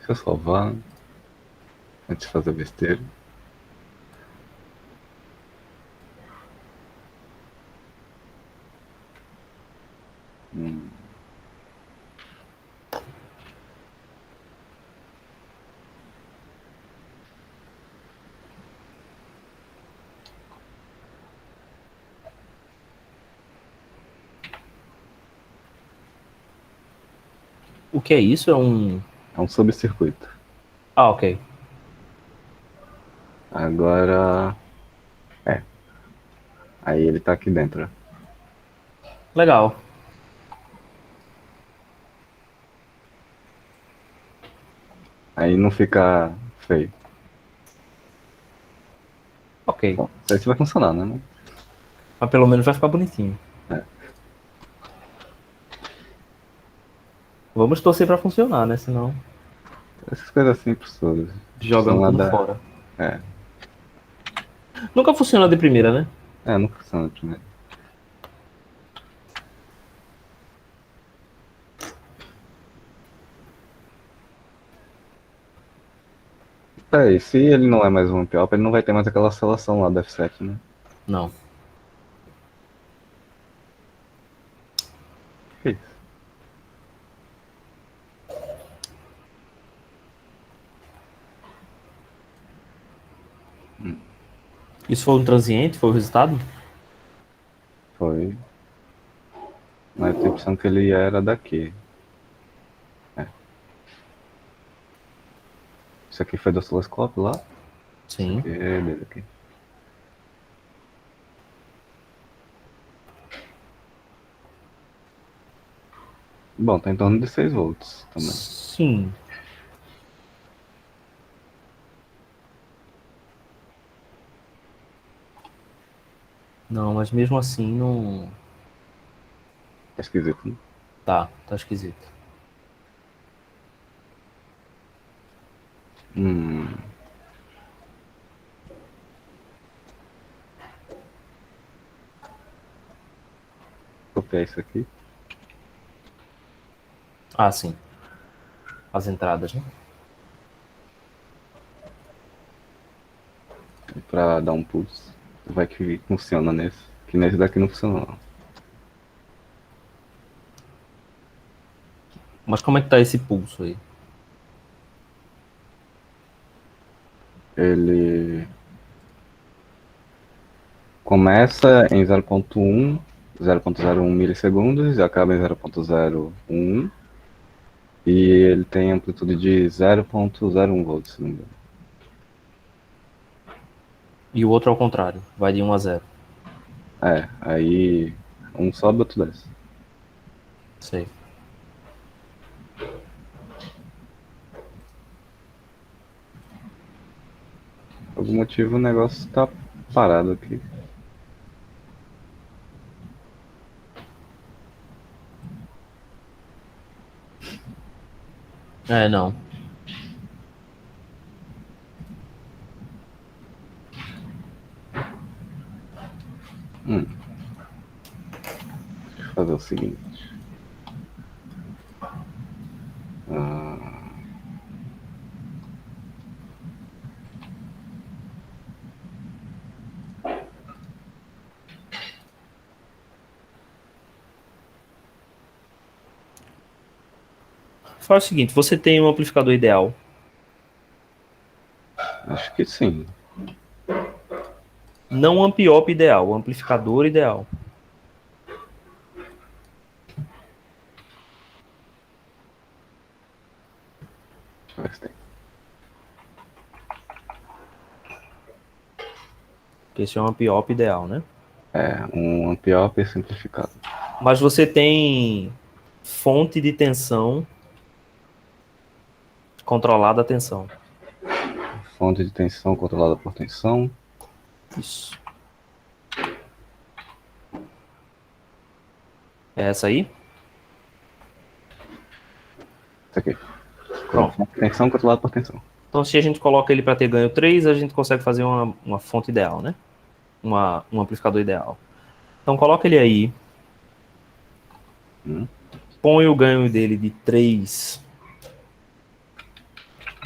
Deixa eu salvar antes de fazer besteira. O que é isso? É um... É um subcircuito. Ah, ok. Agora. Aí ele tá aqui dentro. Legal. Aí não fica feio. Ok. Bom, não sei se vai funcionar, né? Mas pelo menos vai ficar bonitinho. É. Vamos torcer pra funcionar, né? Senão Essas coisas simples todas. jogando Funcionar tudo fora. É. Nunca funciona de primeira, né? Não funciona primeiro. E se ele não é mais um Amp-Op, ele não vai ter mais aquela seleção lá do F7, né? Não. Que isso? Isso foi um transiente? Foi o resultado? Foi. Mas eu tenho a impressão que ele era daqui. Isso aqui foi do osciloscópio lá? Isso Sim. aqui é dele aqui. Bom, tá em torno de 6 volts também. Sim. Não, mas mesmo assim não. É esquisito, né? Tá esquisito. Hum. Vou copiar isso aqui. Ah, sim. As entradas, né? Pra dar um pulso. Vai que funciona nesse. Que nesse daqui não funciona não. Mas como é que tá esse pulso aí? Ele começa em 0.1, 0.01 milissegundos e acaba em 0.01. E ele tem amplitude de 0.01 volts, se não me engano. E o outro ao contrário, vai de 1 a 0. Aí um sobe, outro desce. Sei. Por algum motivo o negócio tá parado aqui. Não. Deixa eu fazer o seguinte. Faz o seguinte, você tem um amplificador ideal. Acho que sim. Não um amp-op ideal, um amplificador ideal. Deixa eu ver se tem. Esse é um amp-op ideal, né? Um amp-op simplificado. Mas você tem fonte de tensão controlada a tensão. Fonte de tensão controlada por tensão. Isso. É essa aí? Isso aqui. Pronto. Fonte de tensão controlada por tensão. Então, se a gente coloca ele para ter ganho 3, a gente consegue fazer uma fonte ideal, né? Um amplificador ideal. Então, coloca ele aí. Põe o ganho dele de 3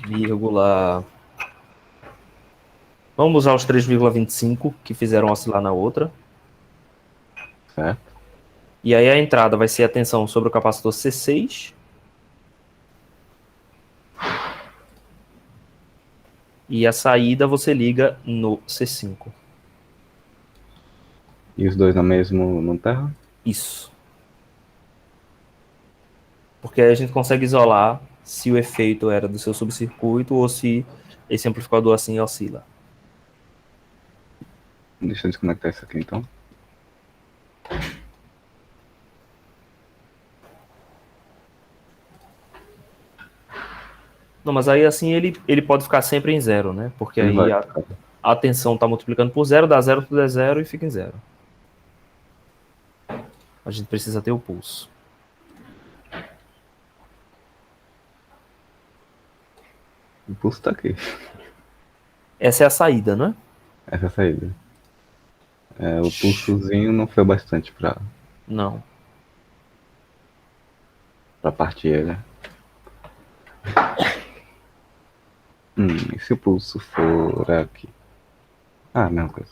vírgula. Vamos usar os 3,25 que fizeram oscilar na outra. Certo? E aí a entrada vai ser a tensão sobre o capacitor C6. E a saída você liga no C5. E os dois no terra? Isso. Porque aí a gente consegue isolar se o efeito era do seu subcircuito ou se esse amplificador assim oscila. Deixa eu desconectar isso aqui então. Não, mas aí assim ele pode ficar sempre em zero, né? Porque Ele aí vai. a tensão está multiplicando por zero, dá zero, tudo é zero e fica em zero. A gente precisa ter o pulso. O pulso tá aqui. Essa é a saída, não é? Essa é a saída. O pulsozinho não foi bastante Não. pra partir ele. E se o pulso for aqui? Ah, mesma coisa.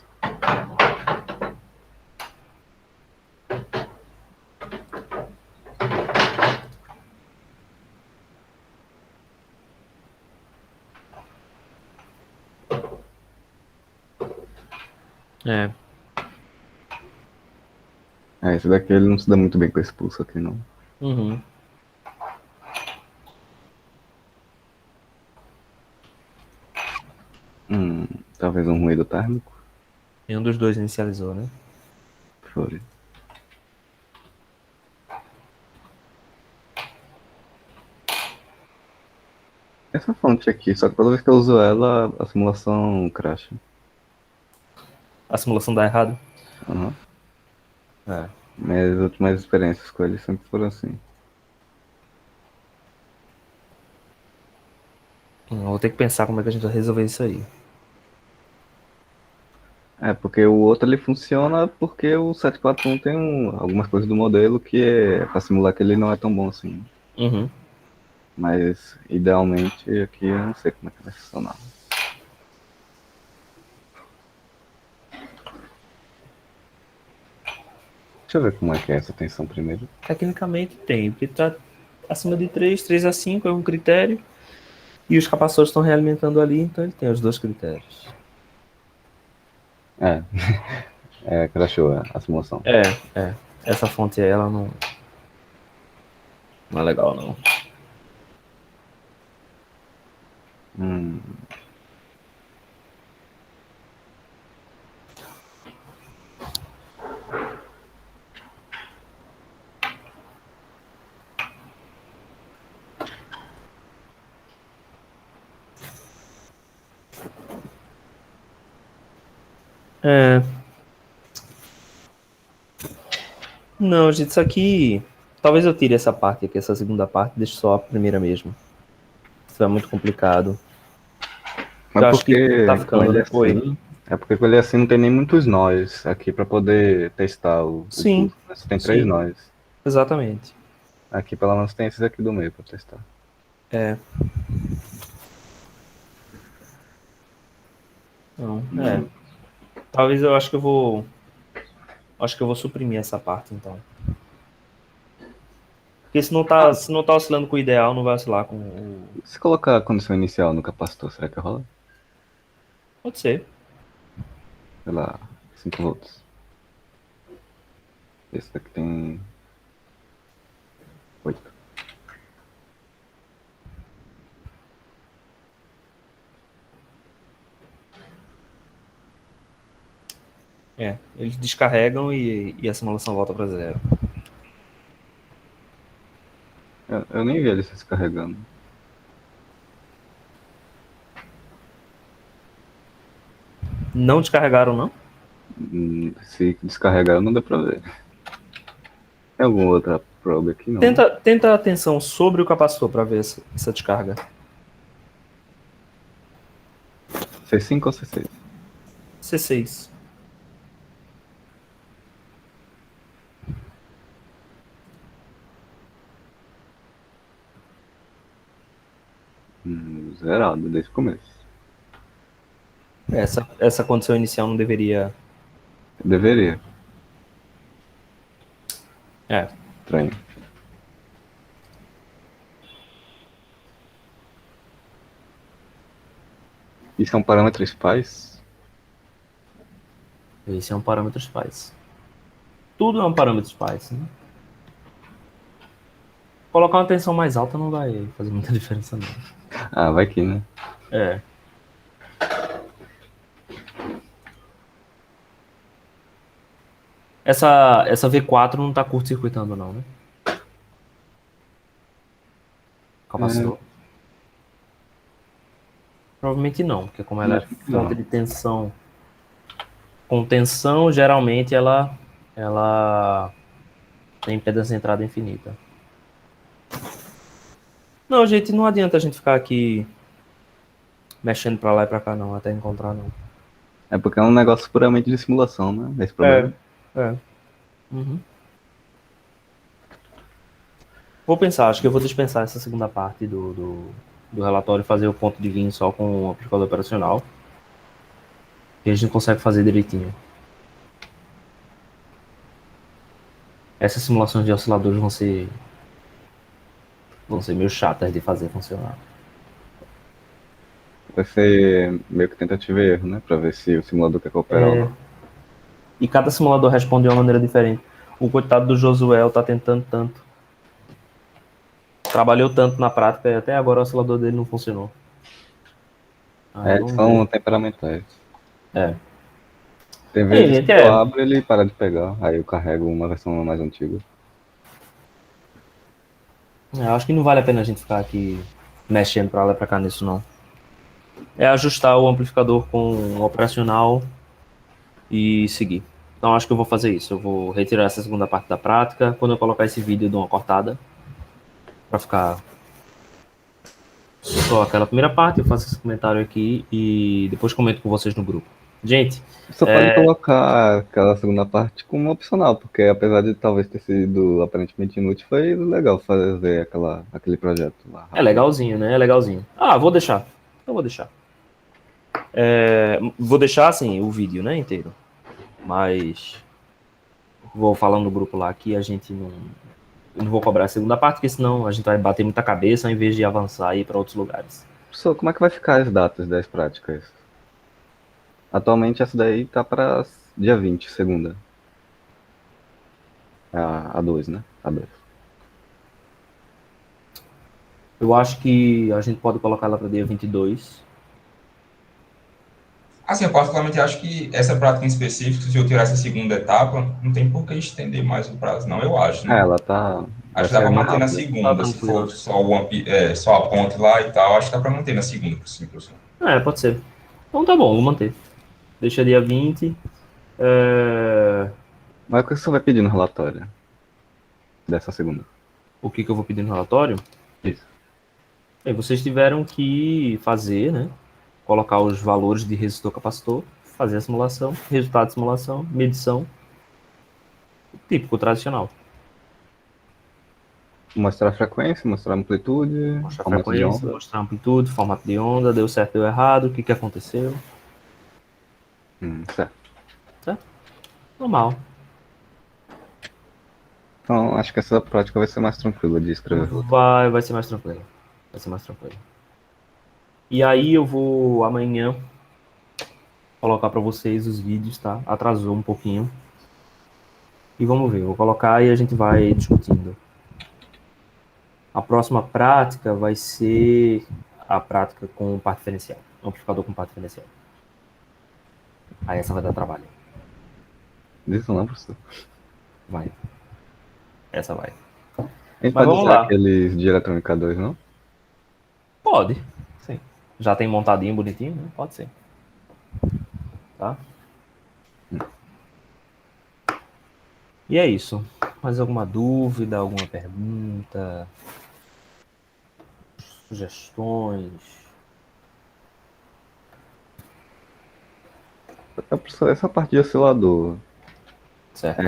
É. Esse daqui ele não se dá muito bem com esse pulso aqui, não. Uhum. Talvez um ruído térmico. Nenhum dos dois inicializou, né? Foi. Essa fonte aqui, só que toda vez que eu uso ela, a simulação crasha. A simulação dá errado. Uhum. É. Minhas últimas experiências com ele sempre foram assim. Vou ter que pensar como é que a gente vai resolver isso aí. Porque o outro ele funciona porque o 741 tem algumas coisas do modelo que é pra simular que ele não é tão bom assim. Uhum. Mas idealmente aqui eu não sei como é que vai funcionar. Deixa eu ver como é que é essa tensão primeiro. Tecnicamente tem, porque tá acima de 3 a 5 é um critério. E os capacitores estão realimentando ali, então ele tem os dois critérios. É, crashou a simulação. É. Essa fonte aí, ela não é legal, não. Hum, É. Não, gente, isso aqui. Talvez eu tire essa parte aqui, essa segunda parte, deixe só a primeira mesmo. Isso é muito complicado. mas Eu acho que tá porque com ficando, ele né? Oi. assim. É porque com ele assim não tem nem muitos nós aqui pra poder testar o Sim, pulso. Você tem 3 sim, nós. exatamente. Aqui pelo menos tem esses aqui do meio pra testar. É. Não, é. Talvez eu acho que eu vou. Acho que eu vou suprimir essa parte, então. Porque se não tá oscilando com o ideal, não vai oscilar com o. Se colocar a condição inicial no capacitor, será que rola? Pode ser. Sei lá, 5 volts. Esse daqui tem 8. Eles descarregam e a simulação volta para zero. Eu nem vi ele se descarregando. Não descarregaram, não? Se descarregar, não deu pra ver. Tem alguma outra probe aqui? Não. Tenta a tensão sobre o capacitor para ver essa descarga. C5 ou C6? C6. zerado desde o começo. Essa condição inicial não deveria... Deveria. É, Estranho. Isso é um parâmetro pais? esse é um parâmetro spice. Tudo é um parâmetro spice, né? Colocar uma tensão mais alta não vai fazer muita diferença, não. Ah, vai que, né? É. Essa V4 não tá curto-circuitando, não, né? Capacitor. Provavelmente não, porque como ela é Acho que fonte não. de tensão, com tensão, geralmente ela tem impedância de entrada infinita. Não, gente, não adianta a gente ficar aqui mexendo pra lá e pra cá, não, até encontrar, não. É porque é um negócio puramente de simulação, né? Esse problema. É. Uhum. Vou pensar, acho que eu vou dispensar essa segunda parte do relatório e fazer o ponto de vinho só com o amplificador operacional. Que a gente consegue fazer direitinho. Essas simulações de osciladores vão ser meio chatas de fazer funcionar. Vai ser meio que tentativa e erro, né? Pra ver se o simulador quer cooperar ou não. E cada simulador responde de uma maneira diferente. O coitado do Josuel tá tentando tanto. Trabalhou tanto na prática e até agora o oscilador dele não funcionou. Aí É, vamos são ver. temperamentais. É. Tem Aí, vezes gente, que eu abro ele para de pegar, aí eu carrego uma versão mais antiga. eu acho que não vale a pena a gente ficar aqui mexendo pra lá e pra cá nisso, não. É ajustar o amplificador com o operacional e seguir. Então acho que eu vou fazer isso. Eu vou retirar essa segunda parte da prática. Quando eu colocar esse vídeo, eu dou uma cortada pra ficar só aquela primeira parte. Eu faço esse comentário aqui e depois comento com vocês no grupo. Gente, Só pode colocar aquela segunda parte como opcional, porque apesar de talvez ter sido aparentemente inútil, foi legal fazer aquele projeto lá. é Rápido. legalzinho, né? É legalzinho. Ah, vou deixar. Então vou deixar. Vou deixar assim o vídeo, né, inteiro. Mas vou falando no grupo lá que a gente não. Eu não vou cobrar a segunda parte, porque senão a gente vai bater muita cabeça ao invés de avançar e ir para outros lugares. Professor, como é que vai ficar as datas das práticas? Atualmente essa daí tá para dia 20, segunda. A 2, né? A 2. Eu acho que a gente pode colocar ela para dia 22. Assim, eu particularmente acho que essa prática em específico, se eu tirar essa segunda etapa, não tem por que estender mais o prazo, não, eu acho, né? Ela tá. Acho Vai que dá sair para mais manter na rápido. Tá segunda, se tranquilo. for só, só a ponte lá e tal, acho que dá para manter na segunda, sim, professor. Pode ser. Então tá bom, vou manter. Deixa dia 20. Mas o que você vai pedir no relatório dessa segunda? O que eu vou pedir no relatório? Isso. Vocês tiveram que fazer, né? Colocar os valores de resistor capacitor, fazer a simulação, resultado de simulação, medição, típico tradicional. Mostrar a frequência, mostrar a amplitude, Mostrar formato de frequência, onda. mostrar amplitude, formato de onda, deu certo, deu errado, o que aconteceu. Certo. Certo? Normal. Então, acho que essa prática vai ser mais tranquila de escrever. Vai ser mais tranquilo. Vai ser mais tranquilo. E aí eu vou amanhã colocar para vocês os vídeos, tá? Atrasou um pouquinho. E vamos ver, eu vou colocar e a gente vai discutindo. A próxima prática vai ser a prática com par diferencial, amplificador com par diferencial. Aí essa vai dar trabalho. Isso não, professor. Vai. Essa vai. A gente Mas pode vamos usar lá. aqueles de eletrônica 2, não? Pode. Sim. Já tem montadinho, bonitinho, né? Pode ser. Tá? E é isso. Mais alguma dúvida, alguma pergunta? Sugestões? Professor, essa parte de oscilador, Certo.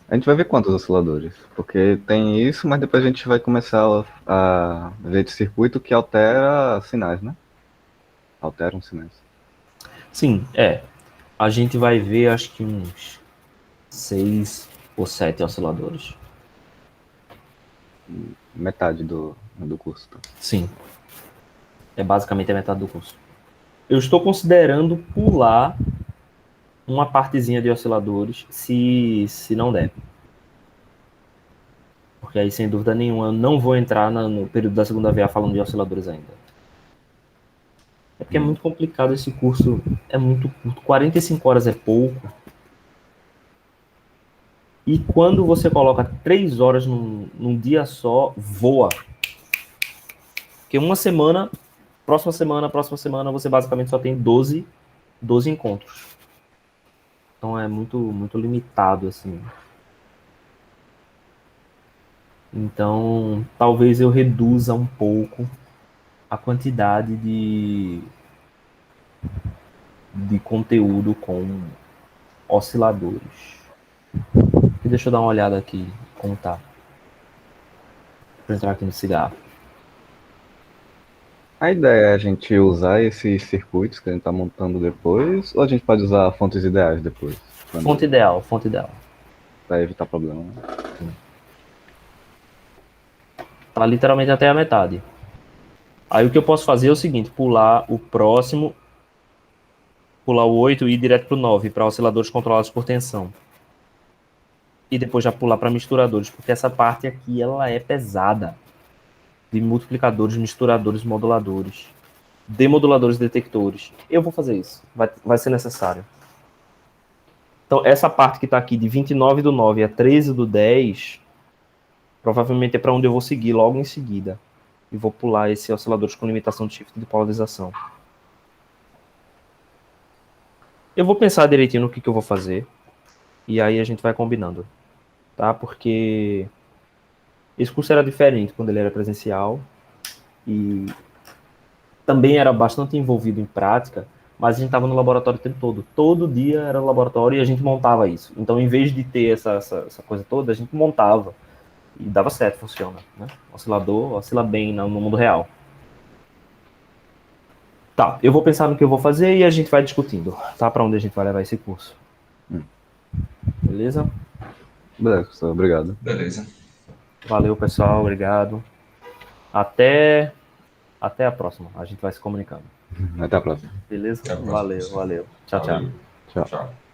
A gente vai ver quantos osciladores, porque tem isso, mas depois a gente vai começar a ver de circuito que altera sinais, né? Alteram sinais. Sim, a gente vai ver, acho que uns 6 ou 7 osciladores. Metade do curso. Tá? Sim. É basicamente a metade do curso. Eu estou considerando pular uma partezinha de osciladores, se não der. Porque aí, sem dúvida nenhuma, eu não vou entrar no período da segunda VA falando de osciladores ainda. É porque é muito complicado esse curso, é muito curto. 45 horas é pouco. E quando você coloca 3 horas num dia só, voa. Porque uma semana, próxima semana, você basicamente só tem 12 encontros. Então é muito, muito limitado, assim. Então, talvez eu reduza um pouco a quantidade de conteúdo com osciladores. E deixa eu dar uma olhada aqui como tá. Vou entrar aqui no cigarro. A ideia é a gente usar esses circuitos que a gente está montando depois, ou a gente pode usar fontes ideais depois? Fonte ideal. Para evitar problema. Né? Tá literalmente até a metade. Aí o que eu posso fazer é o seguinte, pular o próximo, pular o 8 e ir direto pro 9, para osciladores controlados por tensão. E depois já pular para misturadores, porque essa parte aqui ela é pesada. De multiplicadores, misturadores, moduladores, demoduladores, detectores. Eu vou fazer isso, vai ser necessário. Então, essa parte que está aqui de 29 do 9 a 13 do 10, provavelmente é para onde eu vou seguir logo em seguida. E vou pular esse osciladores com limitação de shift de polarização. Eu vou pensar direitinho no que eu vou fazer. E aí a gente vai combinando. Tá? Porque esse curso era diferente quando ele era presencial. E também era bastante envolvido em prática, mas a gente estava no laboratório o tempo todo. Todo dia era no laboratório e a gente montava isso. Então, em vez de ter essa coisa toda, a gente montava. E dava certo, funciona. Né? O oscilador oscila bem no mundo real. Tá, eu vou pensar no que eu vou fazer e a gente vai discutindo. Tá? Para onde a gente vai levar esse curso. Beleza? Beleza, professor. Obrigado. Beleza. Valeu, pessoal. Obrigado. Até a próxima. A gente vai se comunicando. Até a próxima. Beleza? Até a próxima, Valeu, pessoal. valeu. Tchau, Valeu. tchau. Tchau. Tchau.